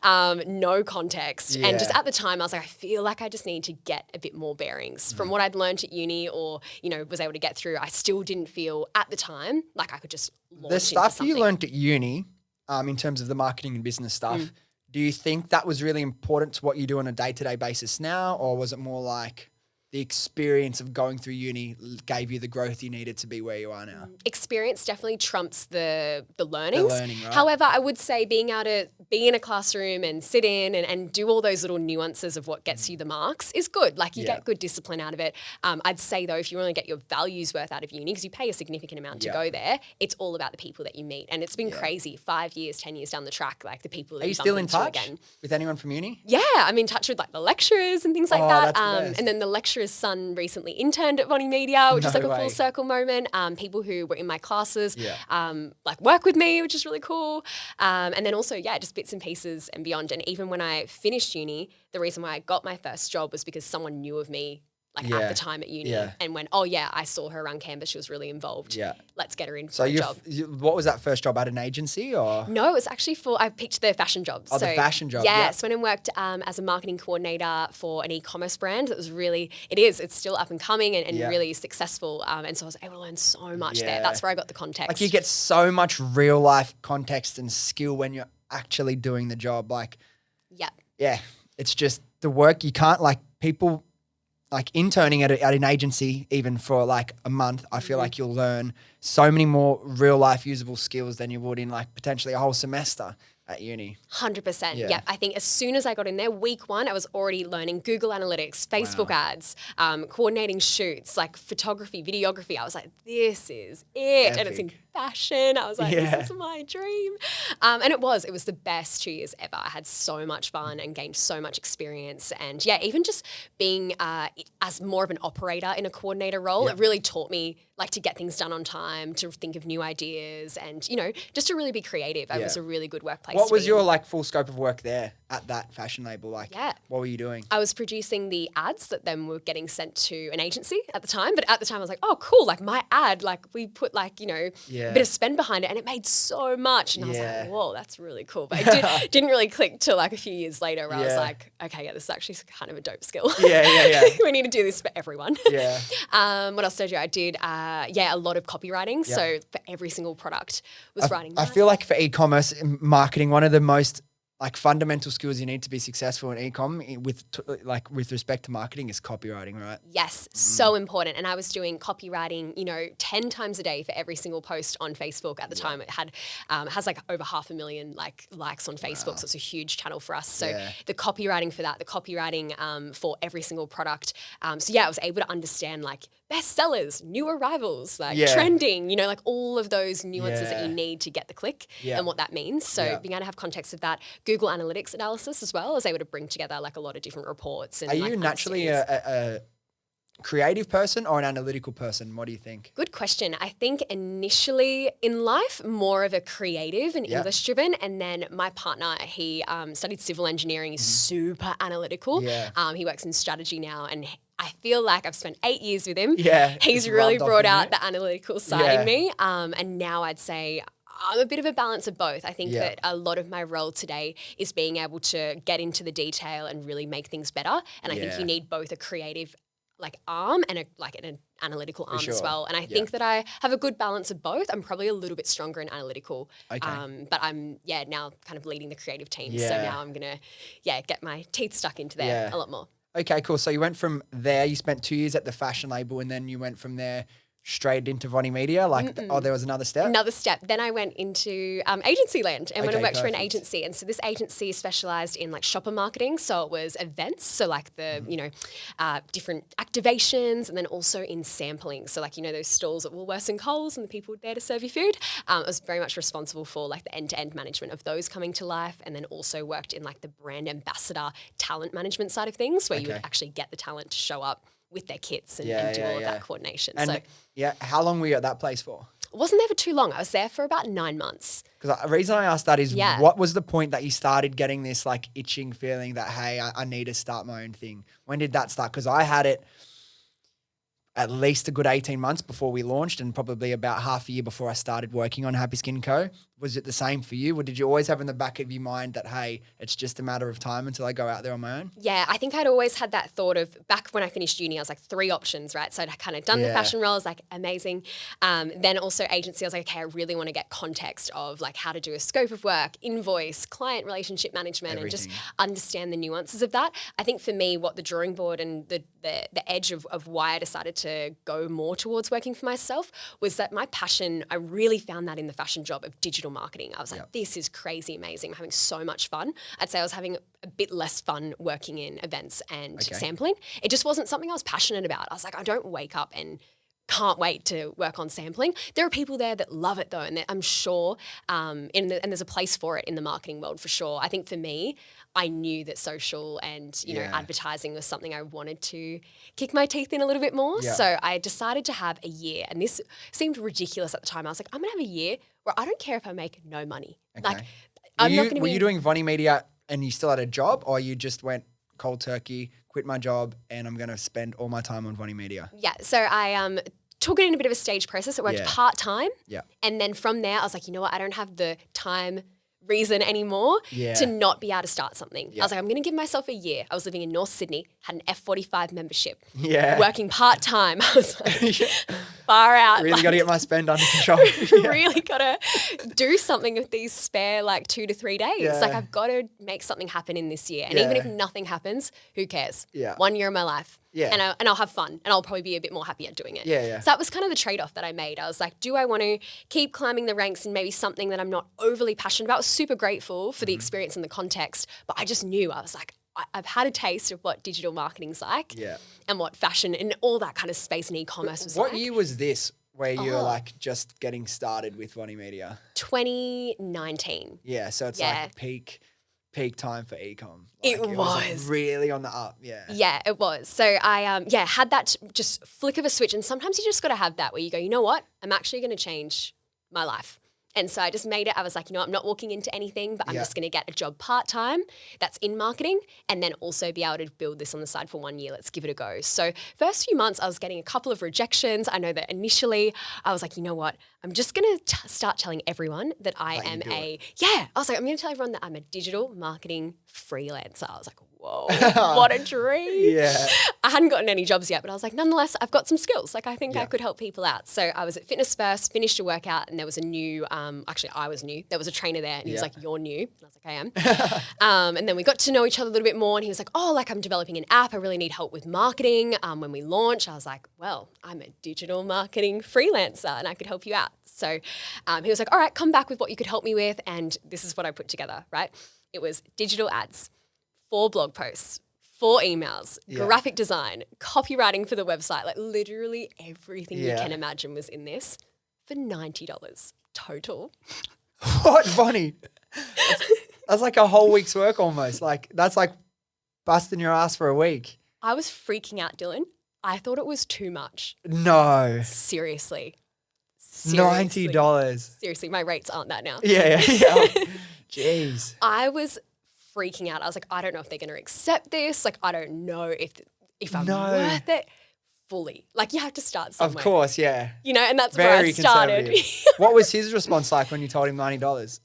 S1: no context. And just at the time, I was like, I feel like I just need to get a bit more bearings from what I'd learned at uni or, was able to get through. I still didn't feel at the time like I could just launch
S2: The stuff
S1: into something.
S2: you learned at uni, in terms of the marketing and business stuff, do you think that was really important to what you do on a day-to-day basis now, or was it more like the experience of going through uni gave you the growth you needed to be where you are now?
S1: Experience definitely trumps the learnings.
S2: The learning, right?
S1: However, I would say being able to be in a classroom and sit in and do all those little nuances of what gets you the marks is good. Like you get good discipline out of it. I'd say though, if you want to get your values worth out of uni, because you pay a significant amount to go there, it's all about the people that you meet. And it's been crazy, 5 years, 10 years down the track, like the people that
S2: Are you
S1: bump
S2: still in
S1: into
S2: touch
S1: again.
S2: with anyone from uni?
S1: Yeah, I'm in touch with like the lecturers and things like that.
S2: That's the best.
S1: And then the lecturer's son recently interned at Vonni Media, which is like a
S2: way.
S1: full circle moment. People who were in my classes like work with me, which is really cool. And then also, just bits and pieces and beyond. And even when I finished uni, the reason why I got my first job was because someone knew of me like at the time at uni and went, oh yeah, I saw her around campus. She was really involved. Yeah. Let's get her in for a job.
S2: What was that first job at an agency or?
S1: No, it was actually I picked the fashion job.
S2: Oh, the fashion job.
S1: Yeah. So went and worked as a marketing coordinator for an e-commerce brand that was it's still up and coming and really successful. And so I was able to learn so much there. That's where I got the context.
S2: Like you get so much real life context and skill when you're actually doing the job. Like, yeah, it's just the work you can't people like interning at an agency even for like a month. I feel like you'll learn so many more real life usable skills than you would in like potentially a whole semester at uni.
S1: 100%. Yeah. I think as soon as I got in there, week one, I was already learning Google Analytics, Facebook ads, coordinating shoots, like photography, videography. I was like, this is it.
S2: Epic.
S1: And it's in fashion. I was like, this is my dream. And it was the best 2 years ever. I had so much fun and gained so much experience. And even just being as more of an operator in a coordinator role, it really taught me like to get things done on time, to think of new ideas and, just to really be creative. It was a really good workplace.
S2: What was your like full scope of work there at that fashion label? Like, what were you doing?
S1: I was producing the ads that then were getting sent to an agency at the time. But at the time I was like, oh, cool. Like my ad, like we put like, a bit of spend behind it and it made so much. And I was like, whoa, that's really cool. But it didn't really click till like a few years later where I was like, okay, this is actually kind of a dope skill. We need to do this for everyone. What else did I do? I did, a lot of copywriting. So for every single product was writing.
S2: I feel like for e-commerce marketing, one of the most like fundamental skills you need to be successful in e-com with respect to marketing is copywriting, right?
S1: Yes, so important. And I was doing copywriting, 10 times a day for every single post on Facebook at the time. It had has like over 500,000 likes on Facebook, so it's a huge channel for us. So the copywriting for that, the copywriting for every single product. I was able to understand like bestsellers, new arrivals, like trending, like all of those nuances that you need to get the click and what that means. So being able to have context of that, Google Analytics analysis as well, I was able to bring together like a lot of different reports. And,
S2: are you naturally a creative person or an analytical person? What do you think?
S1: Good question. I think initially in life, more of a creative and English driven. And then my partner, he studied civil engineering, he's super analytical. He works in strategy now and I feel like I've spent 8 years with him. He's really brought out the analytical side in me. And now I'd say I'm a bit of a balance of both. I think that a lot of my role today is being able to get into the detail and really make things better. And I think you need both a creative arm and an analytical arm as well. And I think that I have a good balance of both. I'm probably a little bit stronger in analytical, but I'm now kind of leading the creative team. So now I'm going to get my teeth stuck into there a lot more.
S2: Okay, cool. So you went from there, you spent 2 years at the fashion label and then you went from there straight into Vonni Media? There was another step?
S1: Another step. Then I went into agency land and went and worked for an agency. And so this agency specialised in shopper marketing. So it was events, so the, different activations and then also in sampling. So those stalls at Woolworths and Coles and the people there to serve you food. I was very much responsible for the end-to-end management of those coming to life and then also worked in the brand ambassador talent management side of things where you would actually get the talent to show up with their kits and do all of that coordination.
S2: And how long were you at that place for?
S1: wasn't there for too long. I was there for about 9 months.
S2: Because the reason I asked that is
S1: Yeah.
S2: what was the point that you started getting this like itching feeling that, hey, I need to start my own thing? When did that start? Because I had it at least a good 18 months before we launched and probably about half a year before I started working on Happy Skin Co. Was it the same for you? Or did you always have in the back of your mind that, hey, it's just a matter of time until I go out there on my own?
S1: Yeah, I think I'd always had that thought of back when I finished uni, I was like 3 options, right? So I'd kind of done the fashion role, I was like, amazing. Then also agency, I was like, okay, I really want to get context of like how to do a scope of work, invoice, client relationship management, and just understand the nuances of that. I think for me, what the drawing board and the edge of why I decided to go more towards working for myself was that my passion, I really found that in the fashion job of digital marketing. I was like, this is crazy amazing. I'm having so much fun. I'd say I was having a bit less fun working in events and sampling. It just wasn't something I was passionate about. I was like, I don't wake up and can't wait to work on sampling. There are people there that love it though, and I'm sure, and there's a place for it in the marketing world for sure. I think for me, I knew that social and you know advertising was something I wanted to kick my teeth in a little bit more.
S2: Yeah.
S1: So I decided to have a year, and this seemed ridiculous at the time. I was like, I'm gonna have a year where I don't care if I make no money.
S2: Okay.
S1: Like, I'm not gonna be.
S2: Were you doing Vonni Media and you still had a job, or you just went cold turkey, quit my job, and I'm going to spend all my time on Vonni Media?
S1: Yeah. So I took it in a bit of a stage process. It worked part-time.
S2: Yeah.
S1: And then from there, I was like, you know what? I don't have the time reason anymore to not be able to start something. I was like, I'm going to give myself a year. I was living in North Sydney, had an F45 membership, working part-time. I was like, far out.
S2: Really got to get my spend under control.
S1: Really got to do something with these spare like 2 to 3 days. Like I've got to make something happen in this year. And even if nothing happens, who cares? 1 year of my life. And I'll have fun and I'll probably be a bit more happy at doing it. So that was kind of the trade-off that I made. I was like, do I want to keep climbing the ranks in maybe something that I'm not overly passionate about? I was super grateful for the experience and the context, but I just knew, I was like, I've had a taste of what digital marketing's like and what fashion and all that kind of space and e-commerce was like.
S2: What year was this where you were like just getting started with Vonni Media?
S1: 2019.
S2: Yeah, so it's like peak time for e-com.
S1: Like, it
S2: was
S1: was
S2: like really on the up,
S1: Yeah, it was. So I had that just flick of a switch, and sometimes you just got to have that where you go, you know what, I'm actually going to change my life. And so I just made it. I was like, you know, I'm not walking into anything, but I'm just going to get a job part-time that's in marketing and then also be able to build this on the side for 1 year. Let's give it a go. So first few months, I was getting a couple of rejections. I know that initially I was like, you know what? I'm just going to start telling everyone that I am I was like, I'm going to tell everyone that I'm a digital marketing freelancer. I was like, whoa, what a dream. I hadn't gotten any jobs yet, but I was like, nonetheless, I've got some skills. Like I think I could help people out. So I was at Fitness First, finished a workout, and there was a new, actually I was new. There was a trainer there and he was like, you're new. And I was like, I am. And then we got to know each other a little bit more, and he was like, oh, like I'm developing an app. I really need help with marketing. When we launch, I was like, well, I'm a digital marketing freelancer and I could help you out. So he was like, all right, come back with what you could help me with. And this is what I put together, right? It was digital ads, 4 blog posts, 4 emails, graphic design, copywriting for the website, like literally everything you can imagine was in this for $90 total.
S2: What, Vonni? That's like a whole week's work almost. Like that's like busting your ass for a week.
S1: I was freaking out, Dylan. I thought it was too much.
S2: No.
S1: Seriously.
S2: $90.
S1: Seriously, my rates aren't that now.
S2: Yeah. Jeez.
S1: I was freaking out. I was like, I don't know if they're going to accept this. Like, I don't know if I'm worth it fully. Like, you have to start somewhere.
S2: Of course, yeah.
S1: You know, and that's
S2: Very
S1: where I started.
S2: What was his response like when you told him $90?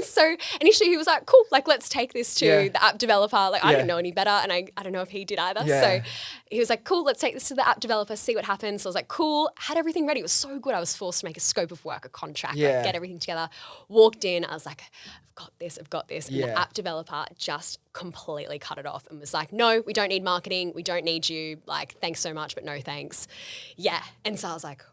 S1: So initially he was like, cool, like let's take this to the app developer. Like I didn't know any better, and I don't know if he did either. So he was like, cool, let's take this to the app developer, see what happens. So I was like, cool, had everything ready. It was so good. I was forced to make a scope of work, a contract, like get everything together. Walked in, I was like, I've got this. And the app developer just completely cut it off and was like, no, we don't need marketing. We don't need you. Like, thanks so much, but no thanks. Yeah. And so I was like,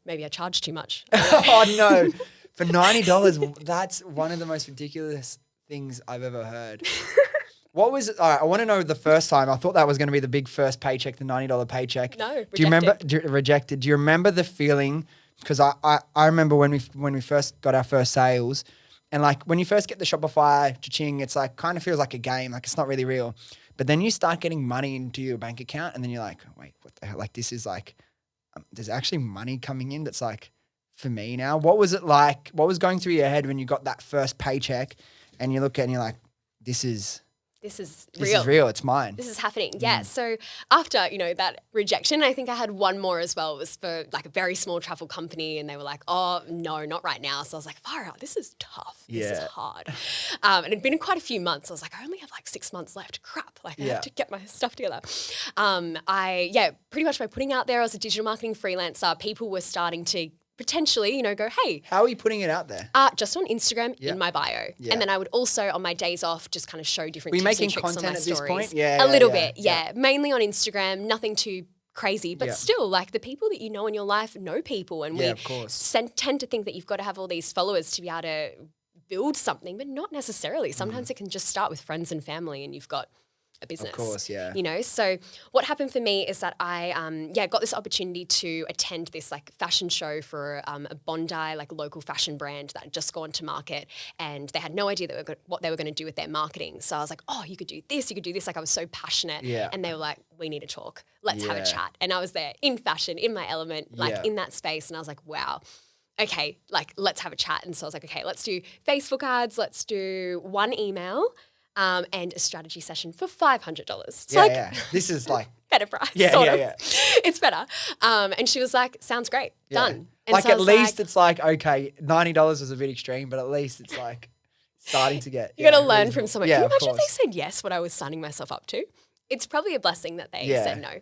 S1: maybe I charged too much.
S2: Oh, no. For $90, that's one of the most ridiculous things I've ever heard. What was it? All right, I want to know the first time. I thought that was going to be the big first paycheck, the $90 paycheck.
S1: No, rejected.
S2: Do you remember? Rejected. Do you remember the feeling? Because I remember when we first got our first sales, and like when you first get the Shopify, cha-ching, it's like kind of feels like a game, like it's not really real. But then you start getting money into your bank account, and then you're like, wait, what the hell? Like this is like there's actually money coming in that's like for me now. What was it like? What was going through your head when you got that first paycheck and you look at it and you're like, this is real. It's mine.
S1: This is happening. Yeah. So after, that rejection, I think I had one more as well. It was for like a very small travel company and they were like, oh, no, not right now. So I was like, far out, this is tough. This is hard. And it'd been quite a few months. I was like, I only have like 6 months left. Crap. Like I have to get my stuff together. Pretty much by putting out there, I was a digital marketing freelancer. People were starting to potentially, go, hey.
S2: How are you putting it out there?
S1: Just on Instagram in my bio. Yeah. And then I would also, on my days off, just kind of show different tips and tricks on my stories. Were you making content at this point?
S2: Yeah.
S1: A little bit, yeah. Mainly on Instagram, nothing too crazy, but still, like the people that you know in your life know people. And we tend to think that you've got to have all these followers to be able to build something, but not necessarily. Sometimes it can just start with friends and family and you've got a business.
S2: Of course, yeah.
S1: So what happened for me is that I got this opportunity to attend this like fashion show for a Bondi like local fashion brand that had just gone to market, and they had no idea what they were going to do with their marketing. So I was like, oh, you could do this. Like I was so passionate. Yeah. And they were like, we need to talk. Let's have a chat. And I was there in fashion, in my element, like in that space. And I was like, wow. Okay, like let's have a chat. And so I was like, okay, let's do Facebook ads. Let's do one email. And a strategy session for $500. So
S2: This is like
S1: better price. Yeah. It's better. And she was like, "Sounds great, done." And
S2: like so at least it's like okay, $90 is a bit extreme, but at least it's like starting to get.
S1: You got to learn from someone. Can you imagine if they said yes, what I was signing myself up to? It's probably a blessing that they said no.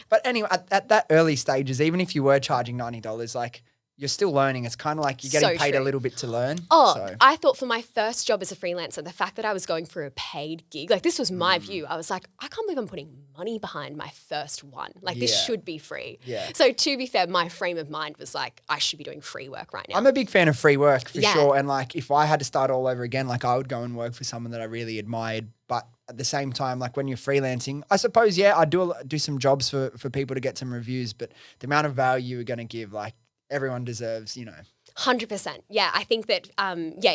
S2: But anyway, at that early stages, even if you were charging $90, like. You're still learning. It's kind of like you're getting paid a little bit to learn.
S1: I thought for my first job as a freelancer, the fact that I was going for a paid gig, like this was my view. I was like, I can't believe I'm putting money behind my first one. Like this should be free. Yeah. So to be fair, my frame of mind was like, I should be doing free work right now.
S2: I'm a big fan of free work for sure. And like if I had to start all over again, like I would go and work for someone that I really admired. But at the same time, like when you're freelancing, I suppose, I do some jobs for people to get some reviews, but the amount of value you're going to give, like, everyone deserves,
S1: 100%. Yeah, I think that,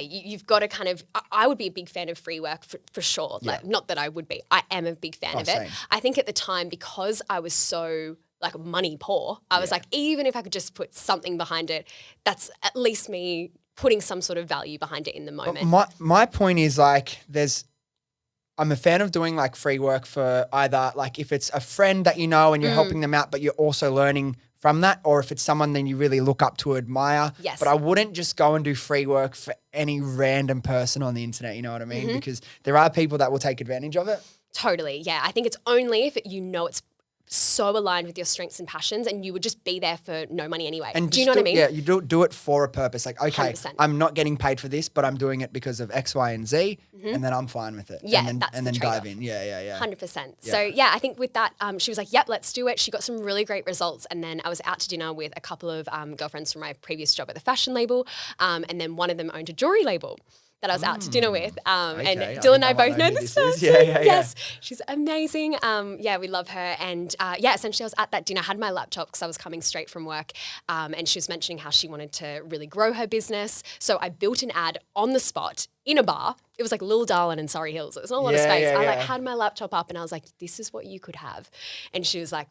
S1: you've got to kind of, I would be a big fan of free work for sure. Yeah. Like, not that I would be. I am a big fan of it. Same. I think at the time, because I was so like money poor, I was like, even if I could just put something behind it, that's at least me putting some sort of value behind it in the moment.
S2: My point is like I'm a fan of doing like free work for either like if it's a friend that you know and you're helping them out, but you're also learning from that, or if it's someone then you really look up to, admire. Yes. But I wouldn't just go and do free work for any random person on the internet, you know what I mean? Because there are people that will take advantage of it.
S1: Totally, yeah. I think it's only if it's so aligned with your strengths and passions and you would just be there for no money anyway. And do you know what I mean?
S2: Yeah, you do it for a purpose. Like, okay,
S1: 100%.
S2: I'm not getting paid for this, but I'm doing it because of X, Y, and Z, and then I'm fine with it.
S1: Yeah,
S2: and then dive in. Yeah.
S1: 100%. Yeah. So, I think with that, she was like, yep, let's do it. She got some really great results. And then I was out to dinner with a couple of girlfriends from my previous job at the fashion label, and then one of them owned a jewelry label that I was out to dinner with. And Dylan and I both know this person. Yes, she's amazing. We love her. And essentially I was at that dinner, had my laptop because I was coming straight from work. And she was mentioning how she wanted to really grow her business. So I built an ad on the spot in a bar. It was like Lil Darlin in Surrey Hills. It was not a lot of space. I had my laptop up and I was like, this is what you could have. And she was like,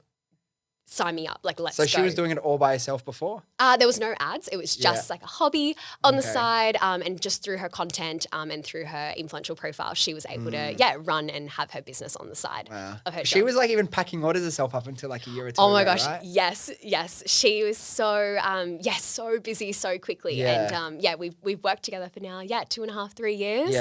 S1: sign me up, like let's go.
S2: So she was doing it all by herself before?
S1: There was no ads. It was just like a hobby on the side, and just through her content and through her influential profile, she was able to run and have her business on the side of her job.
S2: She was like even packing orders herself up until like a year or two
S1: Oh my
S2: ago,
S1: gosh,
S2: right?
S1: yes. She was so so busy so quickly, and we've worked together for now 2.5-3 years.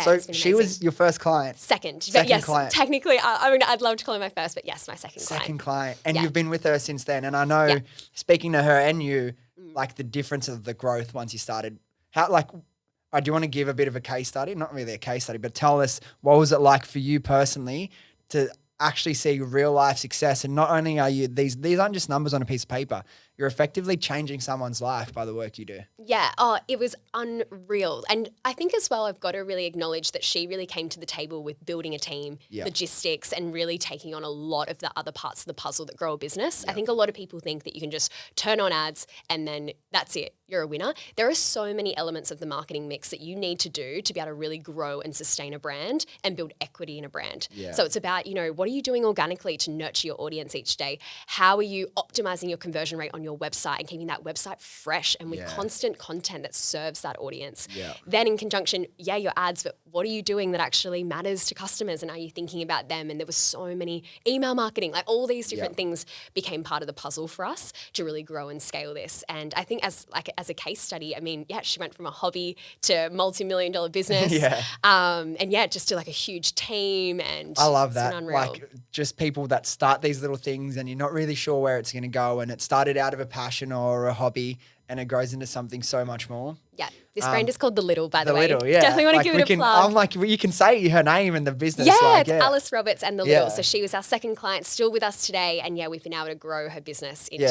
S2: So it's been she was your first client.
S1: Second
S2: client.
S1: Technically, I mean I'd love to call her my first, but yes, my second
S2: client. And you've been with her since then. And I know speaking to her and you, like the difference of the growth once you started, how like, do you want to give a bit of a case study? Not really a case study, but tell us what was it like for you personally to actually see real life success? And not only are you, these aren't just numbers on a piece of paper. you're effectively changing someone's life by the work you do.
S1: Yeah. Oh, it was unreal. And I think as well, I've got to really acknowledge that she really came to the table with building a team, logistics, and really taking on a lot of the other parts of the puzzle that grow a business. I think a lot of people think that you can just turn on ads and then that's it. You're a winner. There are so many elements of the marketing mix that you need to do to be able to really grow and sustain a brand and build equity in a brand. Yeah. So it's about, what are you doing organically to nurture your audience each day? How are you optimizing your conversion rate on your website and keeping that website fresh and with constant content that serves that audience? Yeah. Then in conjunction, your ads, but what are you doing that actually matters to customers and are you thinking about them? And there was so many email marketing, like all these different things became part of the puzzle for us to really grow and scale this. And I think as a case study, I mean, she went from a hobby to multi-million-dollar business. And just to like a huge team. And
S2: I love that.
S1: Unreal.
S2: Like just people that start these little things and you're not really sure where it's going to go. And it started out of a passion or a hobby and it grows into something so much more.
S1: Yeah. This brand is called The Little, by the way.
S2: The Little, yeah.
S1: Definitely want to give it a plug.
S2: I'm like, you can say her name in the business.
S1: Yeah, it's Alice Roberts and The Little. So she was our second client, still with us today. And we've been able to grow her business into,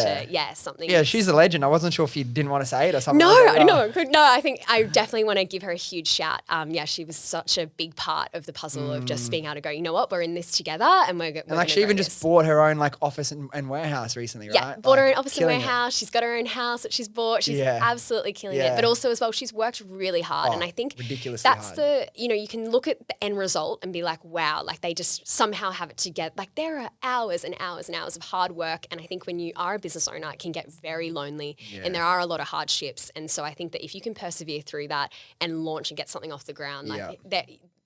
S1: something.
S2: Yeah, she's a legend. I wasn't sure if you didn't want to say it or something.
S1: No,
S2: like that.
S1: No, I think I definitely want to give her a huge shout. She was such a big part of the puzzle of just being able to go, you know what, we're in this together and we're going to. And
S2: like she even just bought her own like office and warehouse recently, right?
S1: Yeah, bought her own office and warehouse. She's got her own house that she's bought. She's absolutely killing it. But also as well, she's worked really hard. And I think that's hard. You can look at the end result and be like, wow, like they just somehow have it together. Like there are hours and hours and hours of hard work. And I think when you are a business owner, it can get very lonely and there are a lot of hardships. And so I think that if you can persevere through that and launch and get something off the ground,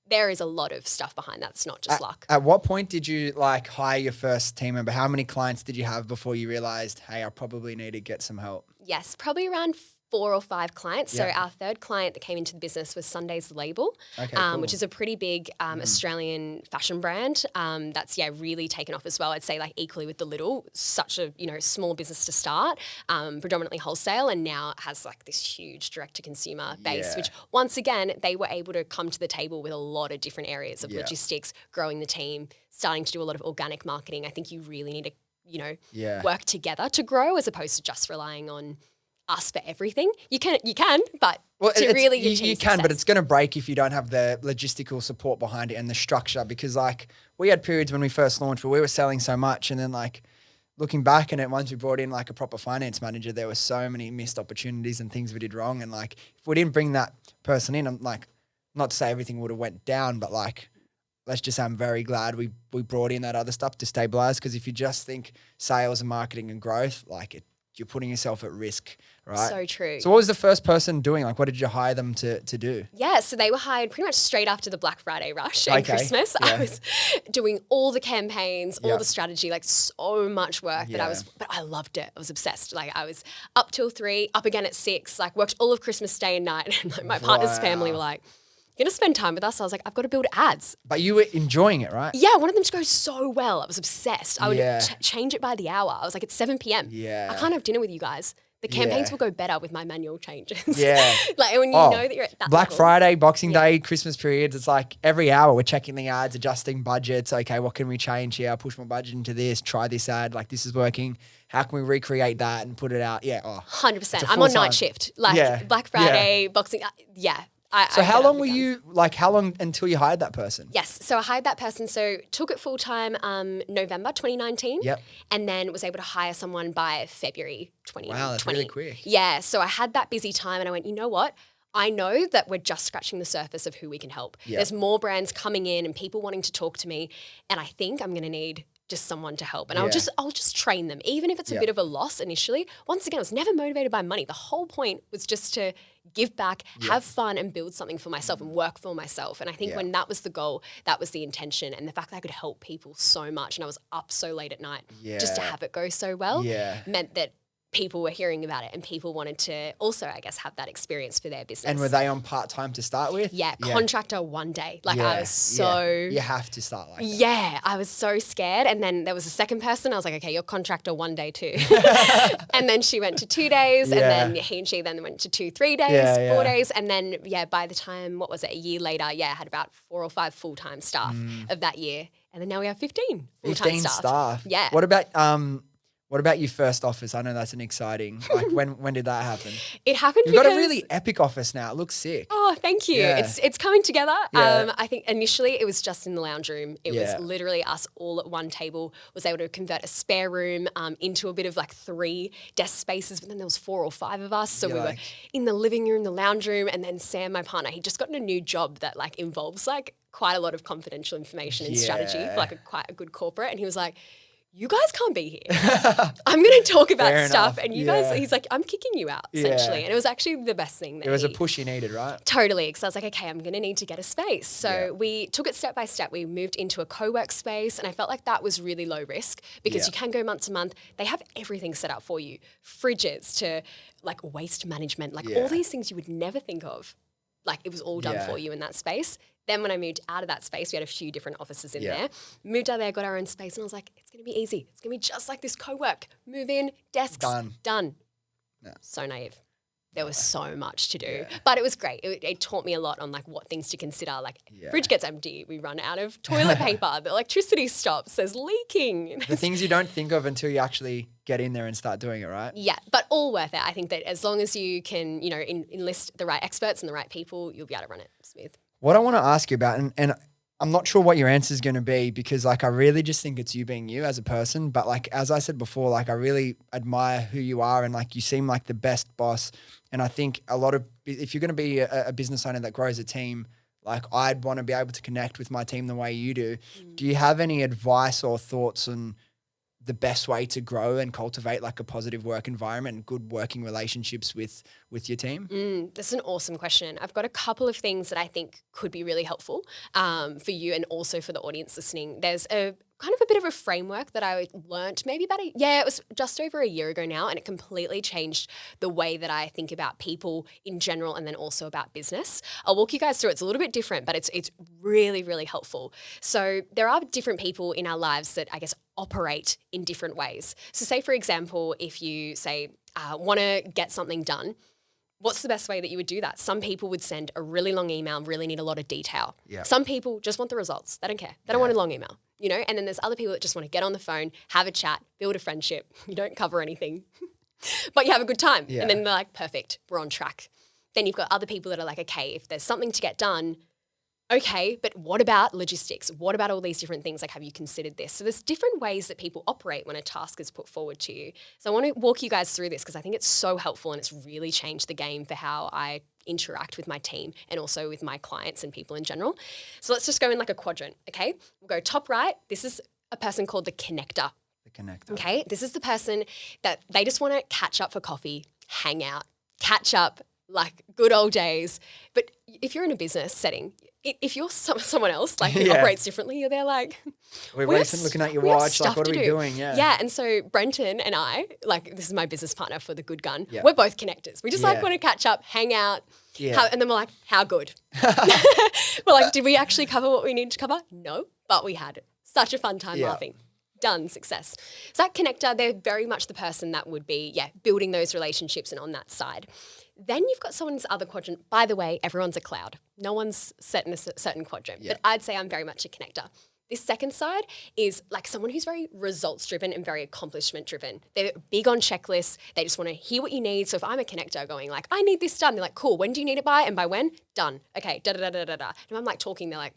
S1: there is a lot of stuff behind that. It's not just luck.
S2: At what point did you like hire your first team member? How many clients did you have before you realized, hey, I probably need to get some help?
S1: Yes, probably around 4 or 5 clients. So our third client that came into the business was Sunday's Label, cool. Which is a pretty big Australian fashion brand that's really taken off as well. I'd say like equally with The Little, such a small business to start, predominantly wholesale, and now it has like this huge direct to consumer base, which once again they were able to come to the table with a lot of different areas of logistics, growing the team, starting to do a lot of organic marketing. I think you really need to work together to grow as opposed to just relying on us for everything. You can, but to really
S2: you can, but it's going to break if you don't have the logistical support behind it and the structure. Because like we had periods when we first launched where we were selling so much, and then like looking back on it, once we brought in like a proper finance manager, there were so many missed opportunities and things we did wrong. And like if we didn't bring that person in, I'm like, not to say everything would have went down, but like let's just say I'm very glad we brought in that other stuff to stabilize. Because if you just think sales and marketing and growth, like you're putting yourself at risk, right?
S1: So true.
S2: So what was the first person doing? Like, what did you hire them to do?
S1: Yeah, so they were hired pretty much straight after the Black Friday rush and Christmas. Yeah. I was doing all the campaigns, all the strategy, like so much work but I loved it. I was obsessed. Like I was up till 3, up again at 6, like worked all of Christmas day and night. And like my partner's family were like, you're going to spend time with us? I was like, I've got to build ads.
S2: But you were enjoying it, right?
S1: Yeah, I wanted them to go so well. I was obsessed. I would change it by the hour. I was like, it's 7 p.m. Yeah. I can't have dinner with you guys. The campaigns will go better with my manual changes. Yeah. Like when you know that you're at that
S2: Black
S1: level.
S2: Friday, Boxing Day, Christmas periods, it's like every hour we're checking the ads, adjusting budgets. Okay, what can we change here? Push more budget into this, try this ad, like this is working. How can we recreate that and put it out? Yeah.
S1: 100%. I'm on night shift. Like Black Friday, Boxing,
S2: So how long were you, like how long until you hired that person?
S1: Yes. So I hired that person. So took it full time November 2019.
S2: Yep.
S1: And then was able to hire someone by February 2020.
S2: Wow, that's really quick.
S1: Yeah. So I had that busy time and I went, you know what? I know that we're just scratching the surface of who we can help. Yep. There's more brands coming in and people wanting to talk to me. And I think I'm going to need just someone to help. And I'll just train them, even if it's a bit of a loss initially. Once again, I was never motivated by money. The whole point was just to give back, have fun and build something for myself and work for myself. And I think when that was the goal, that was the intention. And the fact that I could help people so much and I was up so late at night just to have it go so well meant that people were hearing about it and people wanted to also, I guess, have that experience for their business.
S2: And were they on part-time to start with?
S1: Yeah, contractor one day. Like I was so...
S2: You have to start like that.
S1: Yeah, I was so scared. And then there was a second person. I was like, okay, you're contractor one day too. And then she went to 2 days and then he and she then went to 2, 3 days, 4 days. And then, by the time, what was it, a year later, I had about 4 or 5 full-time staff of that year. And then now we have 15 full-time staff.
S2: staff.
S1: Yeah.
S2: What about... What about your first office? I know that's an exciting, like when did that happen?
S1: It happened
S2: You've got a really epic office now. It looks sick.
S1: Oh, thank you.
S2: Yeah.
S1: It's coming together.
S2: Yeah.
S1: I think initially it was just in the lounge room. It
S2: Yeah.
S1: was literally us all at one table, was able to convert a spare room into a bit of like 3 desk spaces, but then there was 4 or 5 of us. So we were in the living room, the lounge room, and then Sam, my partner, he'd just gotten a new job that like involves like quite a lot of confidential information and strategy for like quite a good corporate. And he was like, you guys can't be here. I'm going to talk about
S2: Fair
S1: stuff.
S2: enough.
S1: And you guys, he's like, I'm kicking you out, essentially.
S2: Yeah.
S1: And it was actually the best thing. That
S2: It was a push you needed, right?
S1: Totally. Because I was like, okay, I'm going to need to get a space. So we took it step by step. We moved into a co-work space. And I felt like that was really low risk because you can go month to month. They have everything set up for you. Fridges to like waste management, like all these things you would never think of. Like it was all done for you in that space. Then when I moved out of that space, we had a few different offices in there. Moved out there, got our own space, and I was like, it's going to be easy. It's going to be just like this co-work. Move in, desks, done.
S2: No.
S1: So naive. There was so much to do, but it was great. It taught me a lot on like what things to consider. Like fridge gets empty, we run out of toilet paper, the electricity stops, there's leaking.
S2: The things you don't think of until you actually get in there and start doing it, right?
S1: Yeah, but all worth it. I think that as long as you can, you know, enlist the right experts and the right people, you'll be able to run it smooth.
S2: What I want to ask you about, and I'm not sure what your answer is going to be because like I really just think it's you being you as a person. But like as I said before, like I really admire who you are and like you seem like the best boss. And I think if you're going to be a business owner that grows a team, like I'd want to be able to connect with my team the way you do. Do you have any advice or thoughts on the best way to grow and cultivate like a positive work environment and good working relationships with your team?
S1: That's an awesome question. I've got a couple of things that I think could be really helpful for you and also for the audience listening. There's a kind of a bit of a framework that I learnt maybe it was just over a year ago now, and it completely changed the way that I think about people in general and then also about business. I'll walk you guys through it. It's a little bit different, but it's really, really helpful. So there are different people in our lives that I guess operate in different ways. So say, for example, if you say want to get something done, what's the best way that you would do that? Some people would send a really long email, really need a lot of detail. Yeah. Some people just want the results. They don't care. They don't want a long email, you know? And then there's other people that just want to get on the phone, have a chat, build a friendship. You don't cover anything, but you have a good time. Yeah. And then they're like, perfect, we're on track. Then you've got other people that are like, okay, if there's something to get done, okay, but what about logistics? What about all these different things? Like, have you considered this? So there's different ways that people operate when a task is put forward to you. So I want to walk you guys through this because I think it's so helpful and it's really changed the game for how I interact with my team and also with my clients and people in general. So let's just go in like a quadrant, okay? We'll go top right. This is a person called the connector.
S2: The connector.
S1: Okay, this is the person that they just want to catch up for coffee, hang out, catch up, like good old days. But if you're in a business setting, if you're someone else, like who operates differently, you're there like,
S2: we're looking at your watch, like what are we doing?
S1: Yeah, and so Brenton and I, like this is my business partner for the GoodGun, we're both connectors. We just like want to catch up, hang out, and then we're like, how good? We're like, did we actually cover what we needed to cover? No, but we had such a fun time laughing. Done, success. So that connector, they're very much the person that would be, building those relationships and on that side. Then you've got someone's other quadrant. By the way, everyone's a cloud. No one's set in a certain quadrant, but I'd say I'm very much a connector. This second side is like someone who's very results driven and very accomplishment driven. They're big on checklists. They just want to hear what you need. So if I'm a connector going like, I need this done, they're like, cool, when do you need it by? And by when? Done. Okay, da-da-da-da-da-da. And I'm like talking, they're like,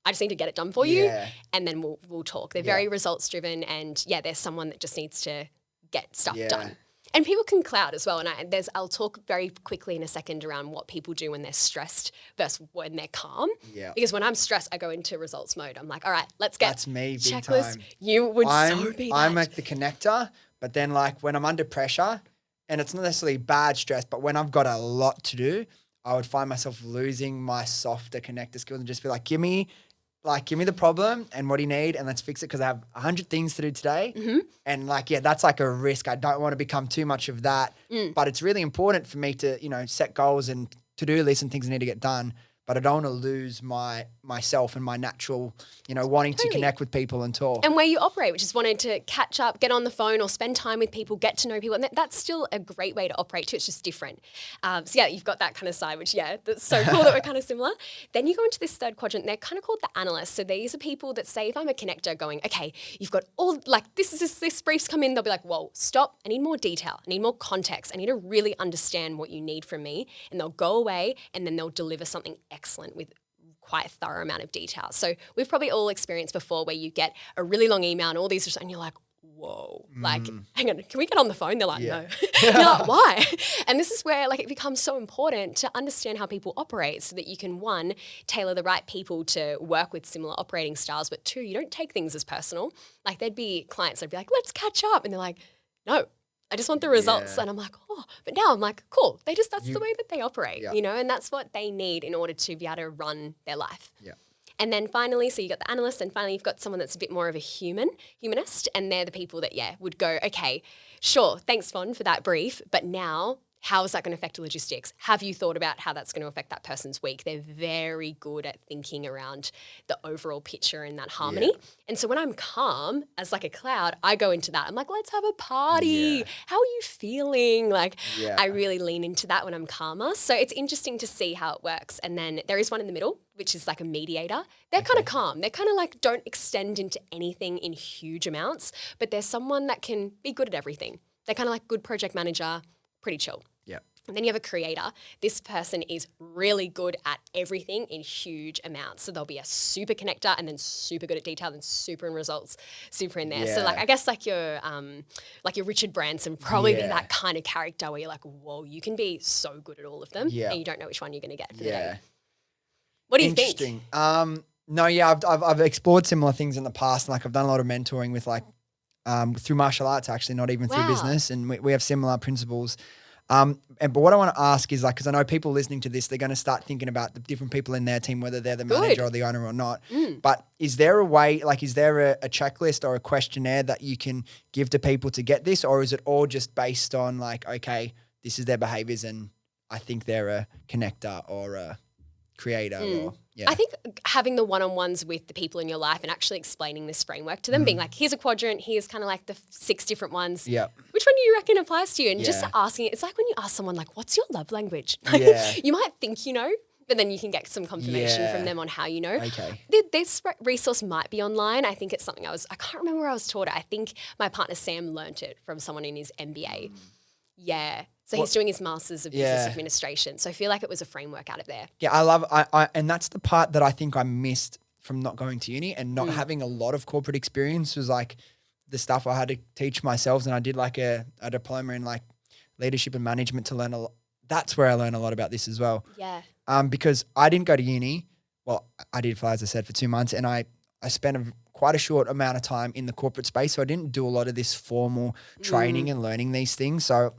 S1: I just need to get it done for you, and then we'll talk. They're very results driven, and there's someone that just needs to get stuff done. And people can cloud as well. And I'll talk very quickly in a second around what people do when they're stressed versus when they're calm. Yeah. Because when I'm stressed, I go into results mode. I'm like, all right, let's get
S2: That's me, big
S1: checklist.
S2: time.
S1: You would so be that.
S2: I'm like the connector, but then like when I'm under pressure, and it's not necessarily bad stress, but when I've got a lot to do, I would find myself losing my softer connector skills and just be like, give me the problem and what do you need and let's fix it because I have 100 things to do today. Mm-hmm. And that's like a risk. I don't want to become too much of that. But it's really important for me to, set goals and to-do lists and things that need to get done. but I don't want to lose myself and my natural, wanting to connect with people and talk.
S1: And where you operate, which is wanting to catch up, get on the phone or spend time with people, get to know people. And that's still a great way to operate too. It's just different. So yeah, you've got that kind of side, which that's so cool that we're kind of similar. Then you go into this third quadrant. They're kind of called the analysts. So these are people that say, if I'm a connector going, okay, you've got all, like this briefs come in, they'll be like, whoa, stop. I need more detail. I need more context. I need to really understand what you need from me. And they'll go away and then they'll deliver something excellent with quite a thorough amount of detail. So we've probably all experienced before where you get a really long email and all these, and you're like, whoa, like, hang on, can we get on the phone? They're like, no. You're like, why? And this is where it becomes so important to understand how people operate so that you can, one, tailor the right people to work with similar operating styles, but two, you don't take things as personal. Like there'd be clients that'd be like, let's catch up. And they're like, no, I just want the results. And I'm like, oh, but now I'm like, cool. That's the way that they operate, and that's what they need in order to be able to run their life.
S2: Yeah.
S1: And then finally, so you got the analyst, and finally you've got someone that's a bit more of a humanist, and they're the people that, would go, okay, sure, thanks, Von, for that brief, but now how is that going to affect logistics? Have you thought about how that's going to affect that person's week? They're very good at thinking around the overall picture and that harmony. Yeah. And so when I'm calm as like a cloud, I go into that. I'm like, let's have a party. Yeah. How are you feeling? I really lean into that when I'm calmer. So it's interesting to see how it works. And then there is one in the middle, which is like a mediator. They're kind of calm. They're kind of like don't extend into anything in huge amounts, but there's someone that can be good at everything. They're kind of like good project manager, pretty chill.
S2: Yeah.
S1: And then you have a creator. This person is really good at everything in huge amounts. So they'll be a super connector and then super good at detail and super in results, super in there. Yeah. So I guess your Richard Branson probably be that kind of character where you're like, whoa, you can be so good at all of them and you don't know which one you're going to get for the day. What do you think?
S2: Interesting. No, I've explored similar things in the past. Like I've done a lot of mentoring with through martial arts, actually, not even through business. And we have similar principles. But what I want to ask is because I know people listening to this, they're going to start thinking about the different people in their team, whether they're the manager or the owner or not. But is there a way, is there a checklist or a questionnaire that you can give to people to get this? Or is it all just based on okay, this is their behaviors and I think they're a connector or a creator
S1: I think having the one-on-ones with the people in your life and actually explaining this framework to them, being like, here's a quadrant, here's kind of the 6 different ones.
S2: Yeah.
S1: Which one do you reckon applies to you? And just asking it, it's like when you ask someone what's your love language? You might think you know, but then you can get some confirmation from them on how you know.
S2: Okay.
S1: This resource might be online. I think it's something I can't remember where I was taught it. I think my partner Sam learnt it from someone in his MBA. Yeah. So he's doing his Masters of Business Administration. So I feel like it was a framework out of there.
S2: Yeah, and that's the part that I think I missed from not going to uni and not having a lot of corporate experience was the stuff I had to teach myself. And I did a diploma in leadership and management to learn a lot. That's where I learned a lot about this as well.
S1: Yeah.
S2: Because I didn't go to uni. Well, I did, as I said, for 2 months. And I spent quite a short amount of time in the corporate space. So I didn't do a lot of this formal training and learning these things. So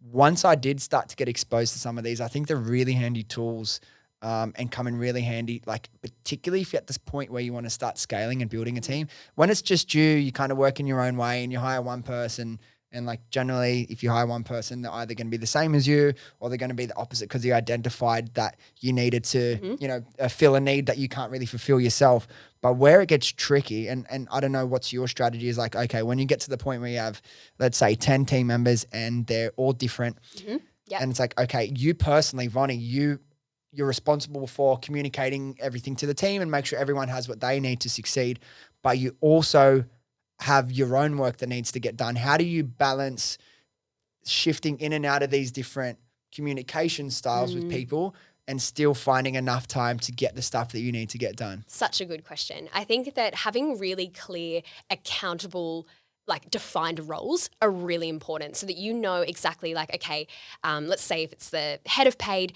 S2: once I did start to get exposed to some of these, I think they're really handy tools and come in really handy, particularly if you're at this point where you want to start scaling and building a team. When it's just you kind of work in your own way and you hire one person and generally if you hire one person, they're either going to be the same as you or they're going to be the opposite because you identified that you needed to, fill a need that you can't really fulfill yourself. But where it gets tricky, and I don't know what's your strategy is okay, when you get to the point where you have, let's say 10 team members and they're all different and it's okay, you personally, Vonni, you're responsible for communicating everything to the team and make sure everyone has what they need to succeed, but you also have your own work that needs to get done. How do you balance shifting in and out of these different communication styles with people and still finding enough time to get the stuff that you need to get done?
S1: Such a good question. I think that having really clear, accountable, defined roles are really important so that you know exactly okay, let's say if it's the head of paid,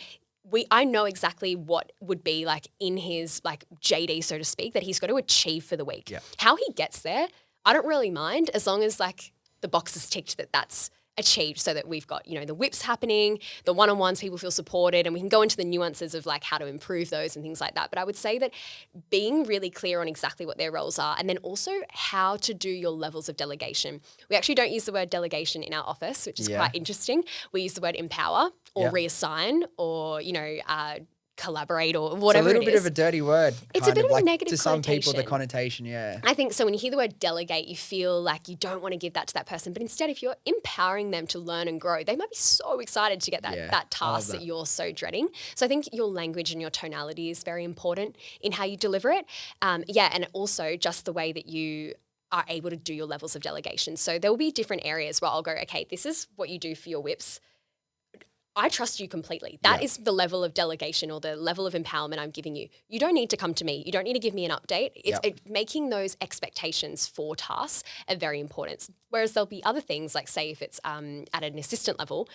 S1: I know exactly what would be in his JD, so to speak, that he's got to achieve for the week.
S2: Yeah.
S1: How he gets there, I don't really mind as long as the box is ticked that's achieved so that we've got, the whips happening, the one-on-ones, people feel supported, and we can go into the nuances of how to improve those and things like that. But I would say that being really clear on exactly what their roles are and then also how to do your levels of delegation. We actually don't use the word delegation in our office, which is quite interesting. We use the word empower or reassign or, collaborate or whatever
S2: it's a
S1: it
S2: little bit
S1: is.
S2: of a dirty word.
S1: It's a bit of a
S2: like
S1: negative
S2: to some people, the
S1: connotation.
S2: connotation, yeah.
S1: I think so when you hear the word delegate, you feel like you don't want to give that to that person. But instead, if you're empowering them to learn and grow, they might be so excited to get that task that you're so dreading. So I think your language and your tonality is very important in how you deliver it. And also just the way that you are able to do your levels of delegation. So there will be different areas where I'll go, okay, this is what you do for your whips. I trust you completely. That is the level of delegation or the level of empowerment I'm giving you. You don't need to come to me. You don't need to give me an update. It's making those expectations for tasks are very important. Whereas there'll be other things, like say if it's at an assistant level,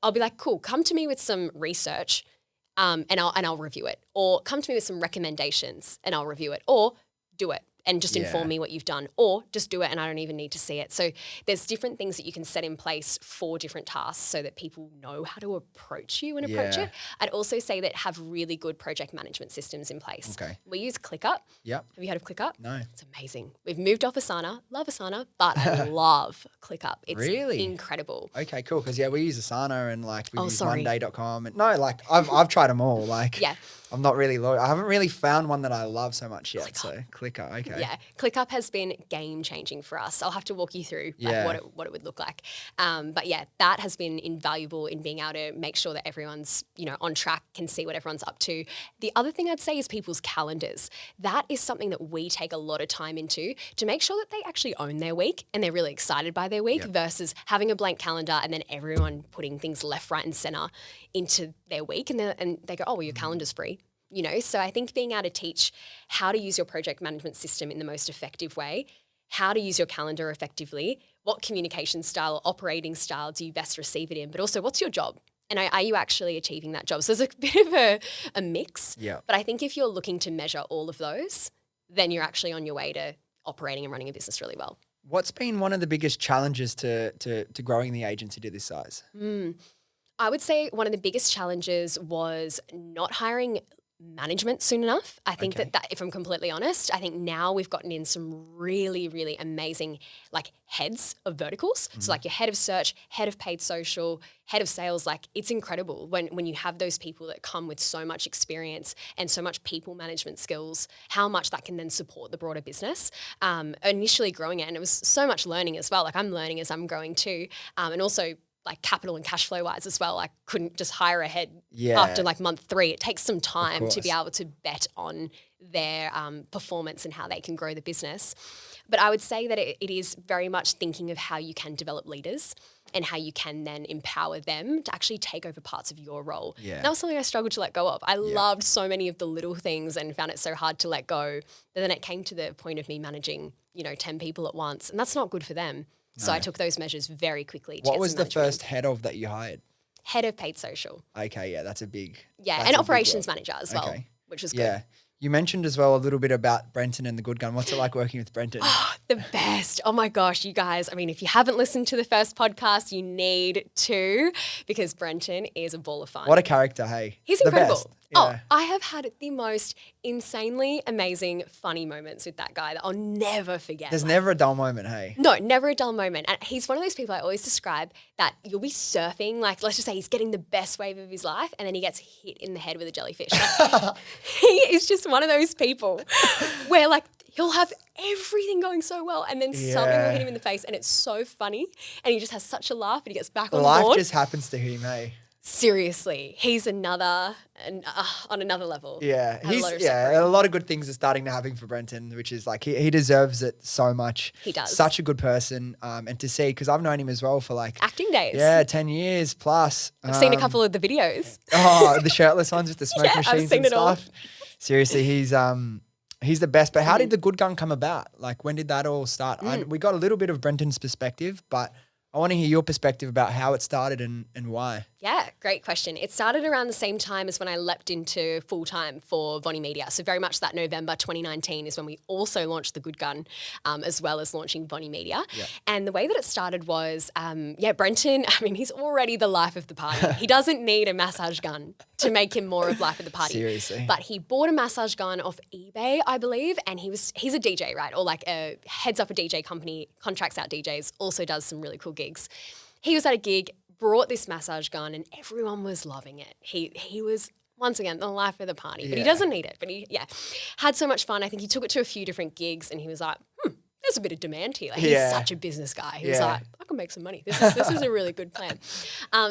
S1: I'll be like, cool, come to me with some research and I'll review it. Or come to me with some recommendations and I'll review it. Or do it and just inform me what you've done, or just do it and I don't even need to see it. So there's different things that you can set in place for different tasks so that people know how to approach you and approach it. I'd also say that have really good project management systems in place.
S2: Okay.
S1: We use ClickUp.
S2: Yep.
S1: Have you heard of ClickUp?
S2: No.
S1: It's amazing. We've moved off Asana, love Asana, but I love ClickUp. It's
S2: really
S1: incredible.
S2: Okay, cool. Because we use Asana and like we use
S1: sorry.
S2: Monday.com. And no, like I've tried them all. Like I'm not really loyal. I haven't really found one that I love so much yet. So ClickUp, okay.
S1: Yeah, ClickUp has been game changing for us. I'll have to walk you through what it would look like. But yeah, that has been invaluable in being able to make sure that everyone's on track, can see what everyone's up to. The other thing I'd say is people's calendars. That is something that we take a lot of time into to make sure that they actually own their week and they're really excited by their week versus having a blank calendar and then everyone putting things left, right, and center into their week and they go, oh, well, your calendar's free. So I think being able to teach how to use your project management system in the most effective way, how to use your calendar effectively, what communication style or operating style do you best receive it in, but also what's your job? And are you actually achieving that job? So there's a bit of a mix. Yeah. But I think if you're looking to measure all of those, then you're actually on your way to operating and running a business really well.
S2: What's been one of the biggest challenges to growing the agency to this size?
S1: I would say one of the biggest challenges was not hiring management soon enough. I think that if I'm completely honest, I think now we've gotten in some really, really amazing like heads of verticals. So like your head of search, head of paid social, head of sales, like it's incredible when you have those people that come with so much experience and so much people management skills, how much that can then support the broader business. Initially growing it, and it was so much learning as well. Like I'm learning as I'm growing too. And also like capital and cash flow wise as well. I couldn't just hire a head after like month 3. It takes some time to be able to bet on their performance and how they can grow the business. But I would say that it is very much thinking of how you can develop leaders and how you can then empower them to actually take over parts of your role. Yeah. That was something I struggled to let go of. I loved so many of the little things and found it so hard to let go that then it came to the point of me managing, 10 people at once, and that's not good for them. So I took those measures very quickly.
S2: What was the first head of that you hired?
S1: Head of paid social.
S2: Okay, yeah, that's a big.
S1: Yeah, and operations manager as well, which was good.
S2: Yeah. You mentioned as well a little bit about Brenton and the GoodGun. What's it like working with Brenton?
S1: The best. Oh my gosh, you guys. I mean, if you haven't listened to the first podcast, you need to, because Brenton is a ball of fun.
S2: What a character, hey.
S1: He's incredible.
S2: Best.
S1: Oh, I have had the most insanely amazing, funny moments with that guy that I'll never forget.
S2: There's never a dull moment, hey?
S1: No, never a dull moment. And he's one of those people I always describe that you'll be surfing, like let's just say he's getting the best wave of his life and then he gets hit in the head with a jellyfish. Like, he is just one of those people where like he'll have everything going so well and then something will hit him in the face and it's so funny and he just has such a laugh and he gets back on board.
S2: Life just happens to him, hey?
S1: Seriously, he's on another level.
S2: Yeah, a lot of good things are starting to happen for Brenton, which is like he deserves it so much.
S1: He does.
S2: Such a good person, and to see, because I've known him as well for like
S1: acting days.
S2: Yeah, 10 years plus.
S1: I've seen a couple of the videos.
S2: The shirtless ones with the smoke machines
S1: I've seen
S2: and stuff. All. Seriously, he's the best. But how did the GoodGun come about? Like, when did that all start? We got a little bit of Brenton's perspective, but I want to hear your perspective about how it started and why.
S1: Yeah, great question. It started around the same time as when I leapt into full-time for Vonni Media. So very much that November 2019 is when we also launched the GoodGun, as well as launching Vonni Media. Yeah. And the way that it started was, Brenton, I mean, he's already the life of the party. He doesn't need a massage gun to make him more of life of the party.
S2: Seriously.
S1: But he bought a massage gun off eBay, I believe, and he's a DJ, right? Or like heads up a DJ company, contracts out DJs, also does some really cool gigs. He was at a gig, brought this massage gun and everyone was loving it. He was once again, the life of the party. But he
S2: Yeah.
S1: doesn't need it. But he, had so much fun. I think he took it to a few different gigs and he was like, there's a bit of demand here. Like, he's such a business guy. He was like, I can make some money. This is a really good plan.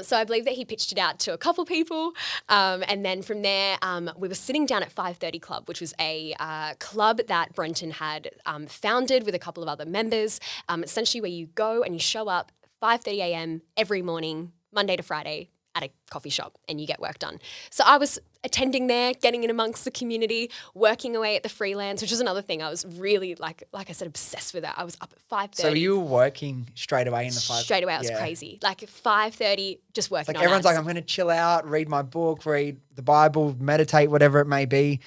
S1: So I believe that he pitched it out to a couple people. And then from there, we were sitting down at 5:30 Club, which was a club that Brenton had founded with a couple of other members. Essentially where you go and you show up 5:30 a.m. every morning, Monday to Friday, at a coffee shop and you get work done. So I was attending there, getting in amongst the community, working away at the freelance, which was another thing. I was really, like I said, obsessed with that. I was up at 5:30.
S2: So you were working straight away in the 5?
S1: Straight away, I was crazy. Like 5:30, just working on
S2: everyone's
S1: ads.
S2: like, I'm going to chill out, read my book, read the Bible, meditate, whatever it may be.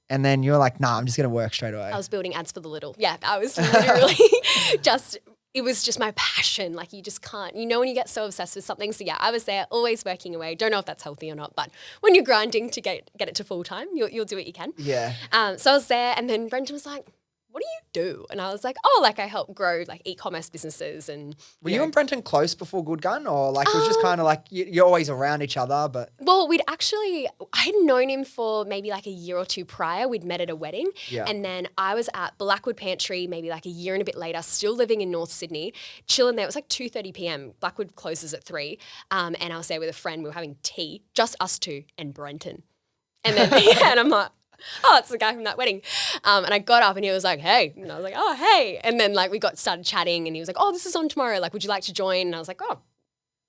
S2: And then you're like, nah, I'm just going to work straight away.
S1: I was building ads for the little. Yeah, I was literally it was just my passion. Like you just can't, when you get so obsessed with something. So yeah, I was there always working away. Don't know if that's healthy or not, but when you're grinding to get it to full time, you'll do what you can.
S2: Yeah.
S1: So I was there and then Brenton was like, what do you do? And I was like, I help grow like e-commerce businesses. And
S2: Were you and Brenton close before GoodGun, or like it was just kind of like you're always around each other? But
S1: well, I had known him for maybe like a year or two prior. We'd met at a wedding.
S2: Yeah.
S1: And then I was at Blackwood Pantry maybe like a year and a bit later, still living in North Sydney, chilling there. It was like 2:30 p.m. Blackwood closes at 3. And I was there with a friend. We were having tea, just us two and Brenton. And then and I'm like, it's the guy from that wedding. And I got up and he was like, hey. And I was like, oh, hey. And then like we started chatting and he was like, this is on tomorrow. Like, would you like to join? And I was like,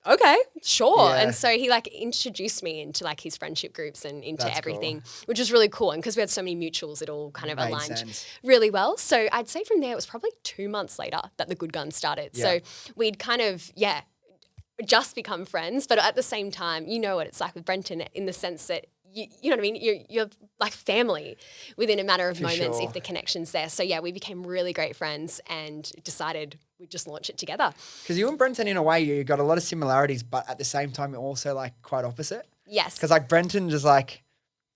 S1: okay, sure.
S2: Yeah.
S1: And so he like introduced me into like his friendship groups and into
S2: That's
S1: everything,
S2: cool.
S1: which was really cool. And because we had so many mutuals, it all kind of
S2: Made
S1: aligned
S2: sense.
S1: really well. So I'd say from there, it was probably 2 months later that the GoodGun started.
S2: Yeah.
S1: So we'd kind of, just become friends. But at the same time, you know what it's like with Brenton in the sense that you know what I mean? You're like family within a matter of moments
S2: sure.
S1: if the connection's there. So yeah, we became really great friends and decided we'd just launch it together.
S2: Because you and Brenton, in a way, you got a lot of similarities, but at the same time, you're also like quite opposite.
S1: Yes.
S2: Because like Brenton just like,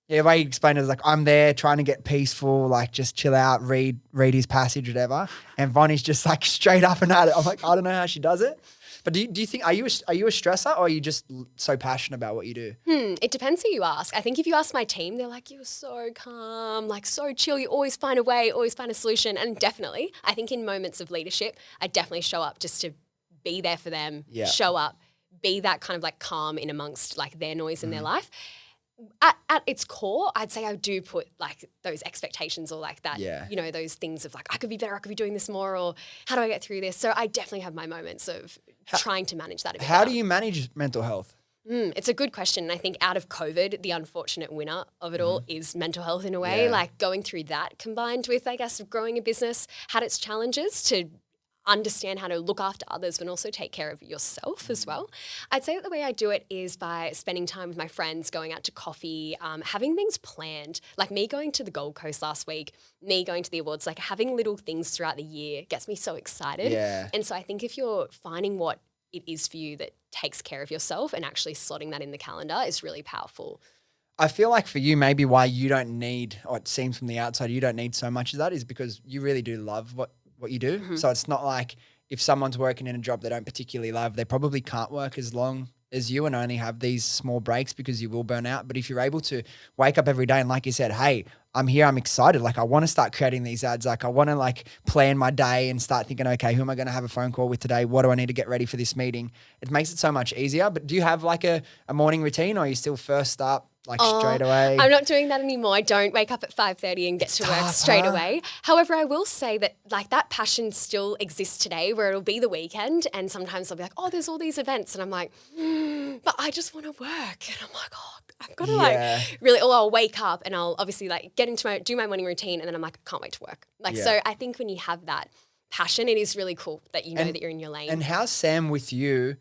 S2: the way he explained it is like, I'm there trying to get peaceful, like just chill out, read his passage, whatever. And Vonnie's just like straight up and at it. I'm like, I don't know how she does it. But do you think, are you a stressor or are you just so passionate about what you do?
S1: It depends who you ask. I think if you ask my team, they're like, you're so calm, like so chill. You always find a way, always find a solution. And definitely, I think in moments of leadership, I definitely show up just to be there for them, show up, be that kind of like calm in amongst like their noise in their life. At its core, I'd say I do put like those expectations or like that, those things of like, I could be better, I could be doing this more, or how do I get through this? So I definitely have my moments of trying to manage that a bit
S2: How
S1: better.
S2: do you manage mental health?
S1: It's a good question. And I think out of COVID, the unfortunate winner of it all is mental health in a way. Like going through that combined with, I guess, growing a business had its challenges to understand how to look after others but also take care of yourself as well. I'd say that the way I do it is by spending time with my friends, going out to coffee, having things planned. Like me going to the Gold Coast last week, me going to the awards, like having little things throughout the year gets me so excited.
S2: Yeah.
S1: And so I think if you're finding what it is for you that takes care of yourself and actually slotting that in the calendar is really powerful.
S2: I feel like for you, maybe why you don't need, or it seems from the outside, you don't need so much of that is because you really do love what you do. Mm-hmm. So it's not like if someone's working in a job they don't particularly love, they probably can't work as long as you and only have these small breaks because you will burn out. But if you're able to wake up every day and like you said, hey, I'm here, I'm excited. Like I want to start creating these ads. Like I want to like plan my day and start thinking, okay, who am I going to have a phone call with today? What do I need to get ready for this meeting? It makes it so much easier. But do you have like a morning routine or are you still first up? Like straight away?
S1: I'm not doing that anymore. I don't wake up at 5:30 and get to work straight away. However, I will say that like that passion still exists today where it'll be the weekend and sometimes I'll be like, there's all these events and I'm like, but I just want to work. And I'm like, I've got to like really, or I'll wake up and I'll obviously like do my morning routine and then I'm like, I can't wait to work. Like, so I think when you have that passion, it is really cool that you know that you're in your lane.
S2: And how's Sam with you,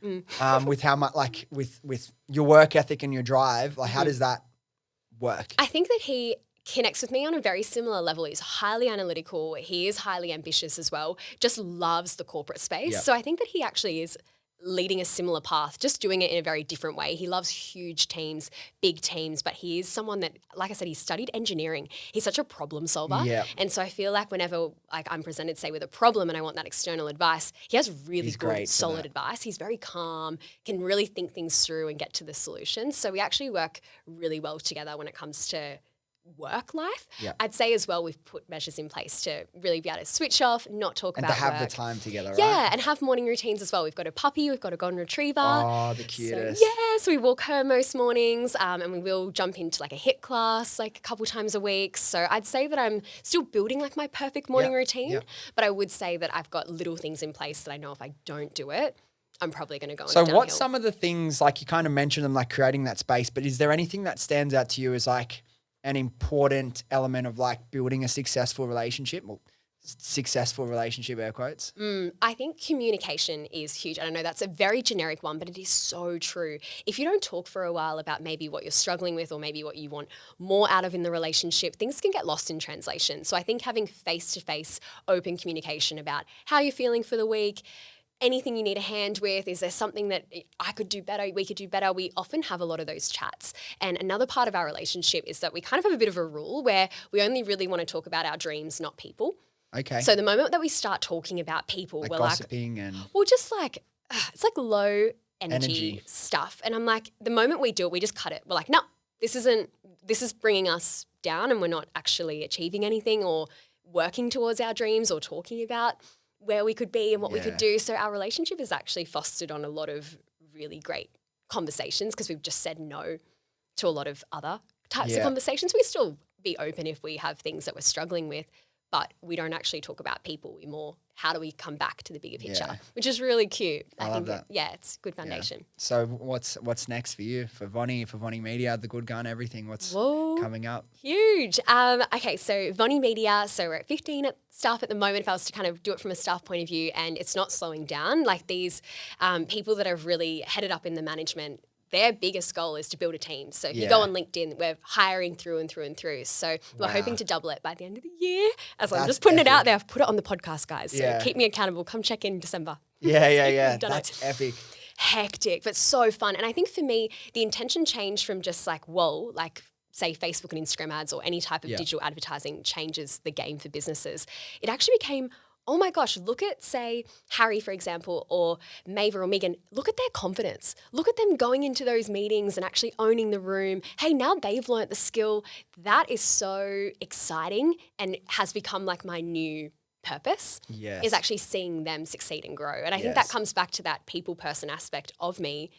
S2: with how much like with your work ethic and your drive? Like, how does that work?
S1: I think that he connects with me on a very similar level. He's highly analytical. He is highly ambitious as well. Just loves the corporate space. Yep. So I think that he actually is leading a similar path, just doing it in a very different way. He loves huge teams, big teams, but he is someone that, like I said, he studied engineering. He's such a problem solver.
S2: Yeah.
S1: And so I feel like whenever like I'm presented, say, with a problem and I want that external advice, he has really good, solid advice. He's very calm, can really think things through and get to the solution. So we actually work really well together when it comes to work life.
S2: Yeah.
S1: I'd say as well we've put measures in place to really be able to switch off, not talk about
S2: work. And to have
S1: work.
S2: the time together, right?
S1: Yeah, and have morning routines as well. We've got a puppy, we've got a golden retriever.
S2: Oh, the cutest.
S1: So we walk her most mornings, and we will jump into like a HIIT class like a couple times a week. So I'd say that I'm still building like my perfect morning routine, but I would say that I've got little things in place that I know if I don't do it, I'm probably going to go on a downhill.
S2: So what's some of the things, like you kind of mentioned them, like creating that space, but is there anything that stands out to you as like an important element of like building a successful relationship? Well, successful relationship, air quotes.
S1: I think communication is huge. And I know that's a very generic one, but it is so true. If you don't talk for a while about maybe what you're struggling with or maybe what you want more out of in the relationship, things can get lost in translation. So I think having face-to-face open communication about how you're feeling for the week, anything you need a hand with, is there something that I could do better, we could do better? We often have a lot of those chats. And another part of our relationship is that we kind of have a bit of a rule where we only really want to talk about our dreams, not people.
S2: Okay.
S1: So the moment that we start talking about people,
S2: like
S1: we're
S2: gossiping and...
S1: well, just like, it's like low energy stuff. And I'm like, the moment we do it, we just cut it. We're like, no, this is bringing us down and we're not actually achieving anything or working towards our dreams or talking about where we could be and what we could do. So our relationship is actually fostered on a lot of really great conversations because we've just said no to a lot of other types of conversations. We still be open if we have things that we're struggling with, but we don't actually talk about people. We more, how do we come back to the bigger picture, which is really cute.
S2: I love that.
S1: It's a good foundation.
S2: Yeah. So what's next for you, for Vonni Media, the GoodGun, everything? What's coming up?
S1: Huge. Okay, so Vonni Media, so we're at 15 staff at the moment, if I was to kind of do it from a staff point of view, and it's not slowing down. Like these people that have really headed up in the management, their biggest goal is to build a team. So if you go on LinkedIn, we're hiring through and through and through. So we're hoping to double it by the end of the year. As I'm just putting it out there, I've put it on the podcast, guys. So keep me accountable. Come check in December.
S2: Yeah. That's epic.
S1: Hectic, but so fun. And I think for me, the intention changed from just like, whoa, like say Facebook and Instagram ads or any type of digital advertising changes the game for businesses. It actually became, oh my gosh, look at, say, Harry, for example, or Maeve or Megan. Look at their confidence. Look at them going into those meetings and actually owning the room. Hey, now they've learnt the skill. That is so exciting and has become like my new purpose, is actually seeing them succeed and grow. And I think that comes back to that people person aspect of me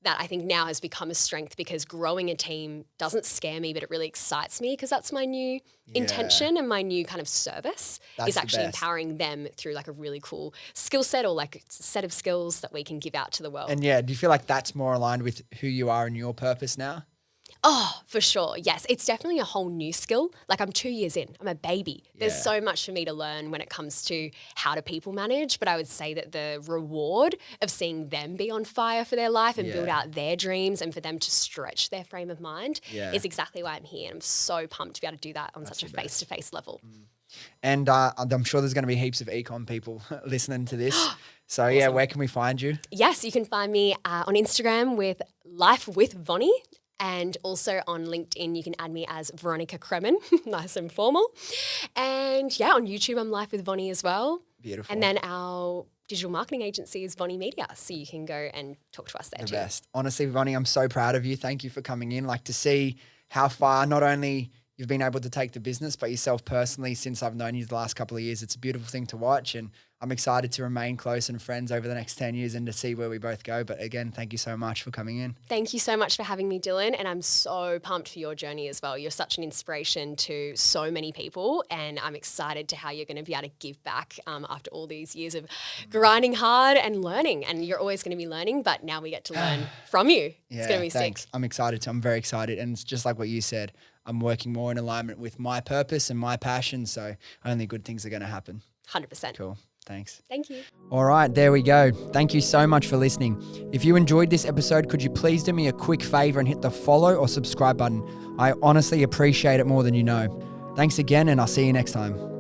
S1: that I think now has become a strength, because growing a team doesn't scare me, but it really excites me, because that's my new intention and my new kind of service is actually empowering them through like a really cool skill set or like set of skills that we can give out to the world.
S2: And do you feel like that's more aligned with who you are and your purpose now?
S1: Oh, for sure. Yes. It's definitely a whole new skill. Like I'm 2 years in, I'm a baby. There's so much for me to learn when it comes to how to people manage. But I would say that the reward of seeing them be on fire for their life and build out their dreams and for them to stretch their frame of mind is exactly why I'm here. And I'm so pumped to be able to do that on such a face-to-face level.
S2: And I'm sure there's going to be heaps of ecom people listening to this. So awesome. Where can we find you?
S1: Yes, you can find me on Instagram with Life with Vonni. And also on LinkedIn, you can add me as Vonni Cremen, nice and formal. And on YouTube, I'm Life with Vonni as well.
S2: Beautiful.
S1: And then our digital marketing agency is Vonni Media. So you can go and talk to us there too.
S2: The best. Honestly, Vonni, I'm so proud of you. Thank you for coming in. Like to see how far not only you've been able to take the business, but yourself personally since I've known you the last couple of years. It's a beautiful thing to watch. And I'm excited to remain close and friends over the next 10 years and to see where we both go. But again, thank you so much for coming in.
S1: Thank you so much for having me, Dylan. And I'm so pumped for your journey as well. You're such an inspiration to so many people. And I'm excited to how you're going to be able to give back after all these years of grinding hard and learning. And you're always going to be learning, but now we get to learn from you. It's going to be
S2: thanks.
S1: sick.
S2: I'm excited too. I'm very excited. And it's just like what you said, I'm working more in alignment with my purpose and my passion. So only good things are going to happen.
S1: 100%.
S2: Cool. Thanks.
S1: Thank you.
S2: All right, there we go. Thank you so much for listening. If you enjoyed this episode, could you please do me a quick favor and hit the follow or subscribe button? I honestly appreciate it more than you know. Thanks again, and I'll see you next time.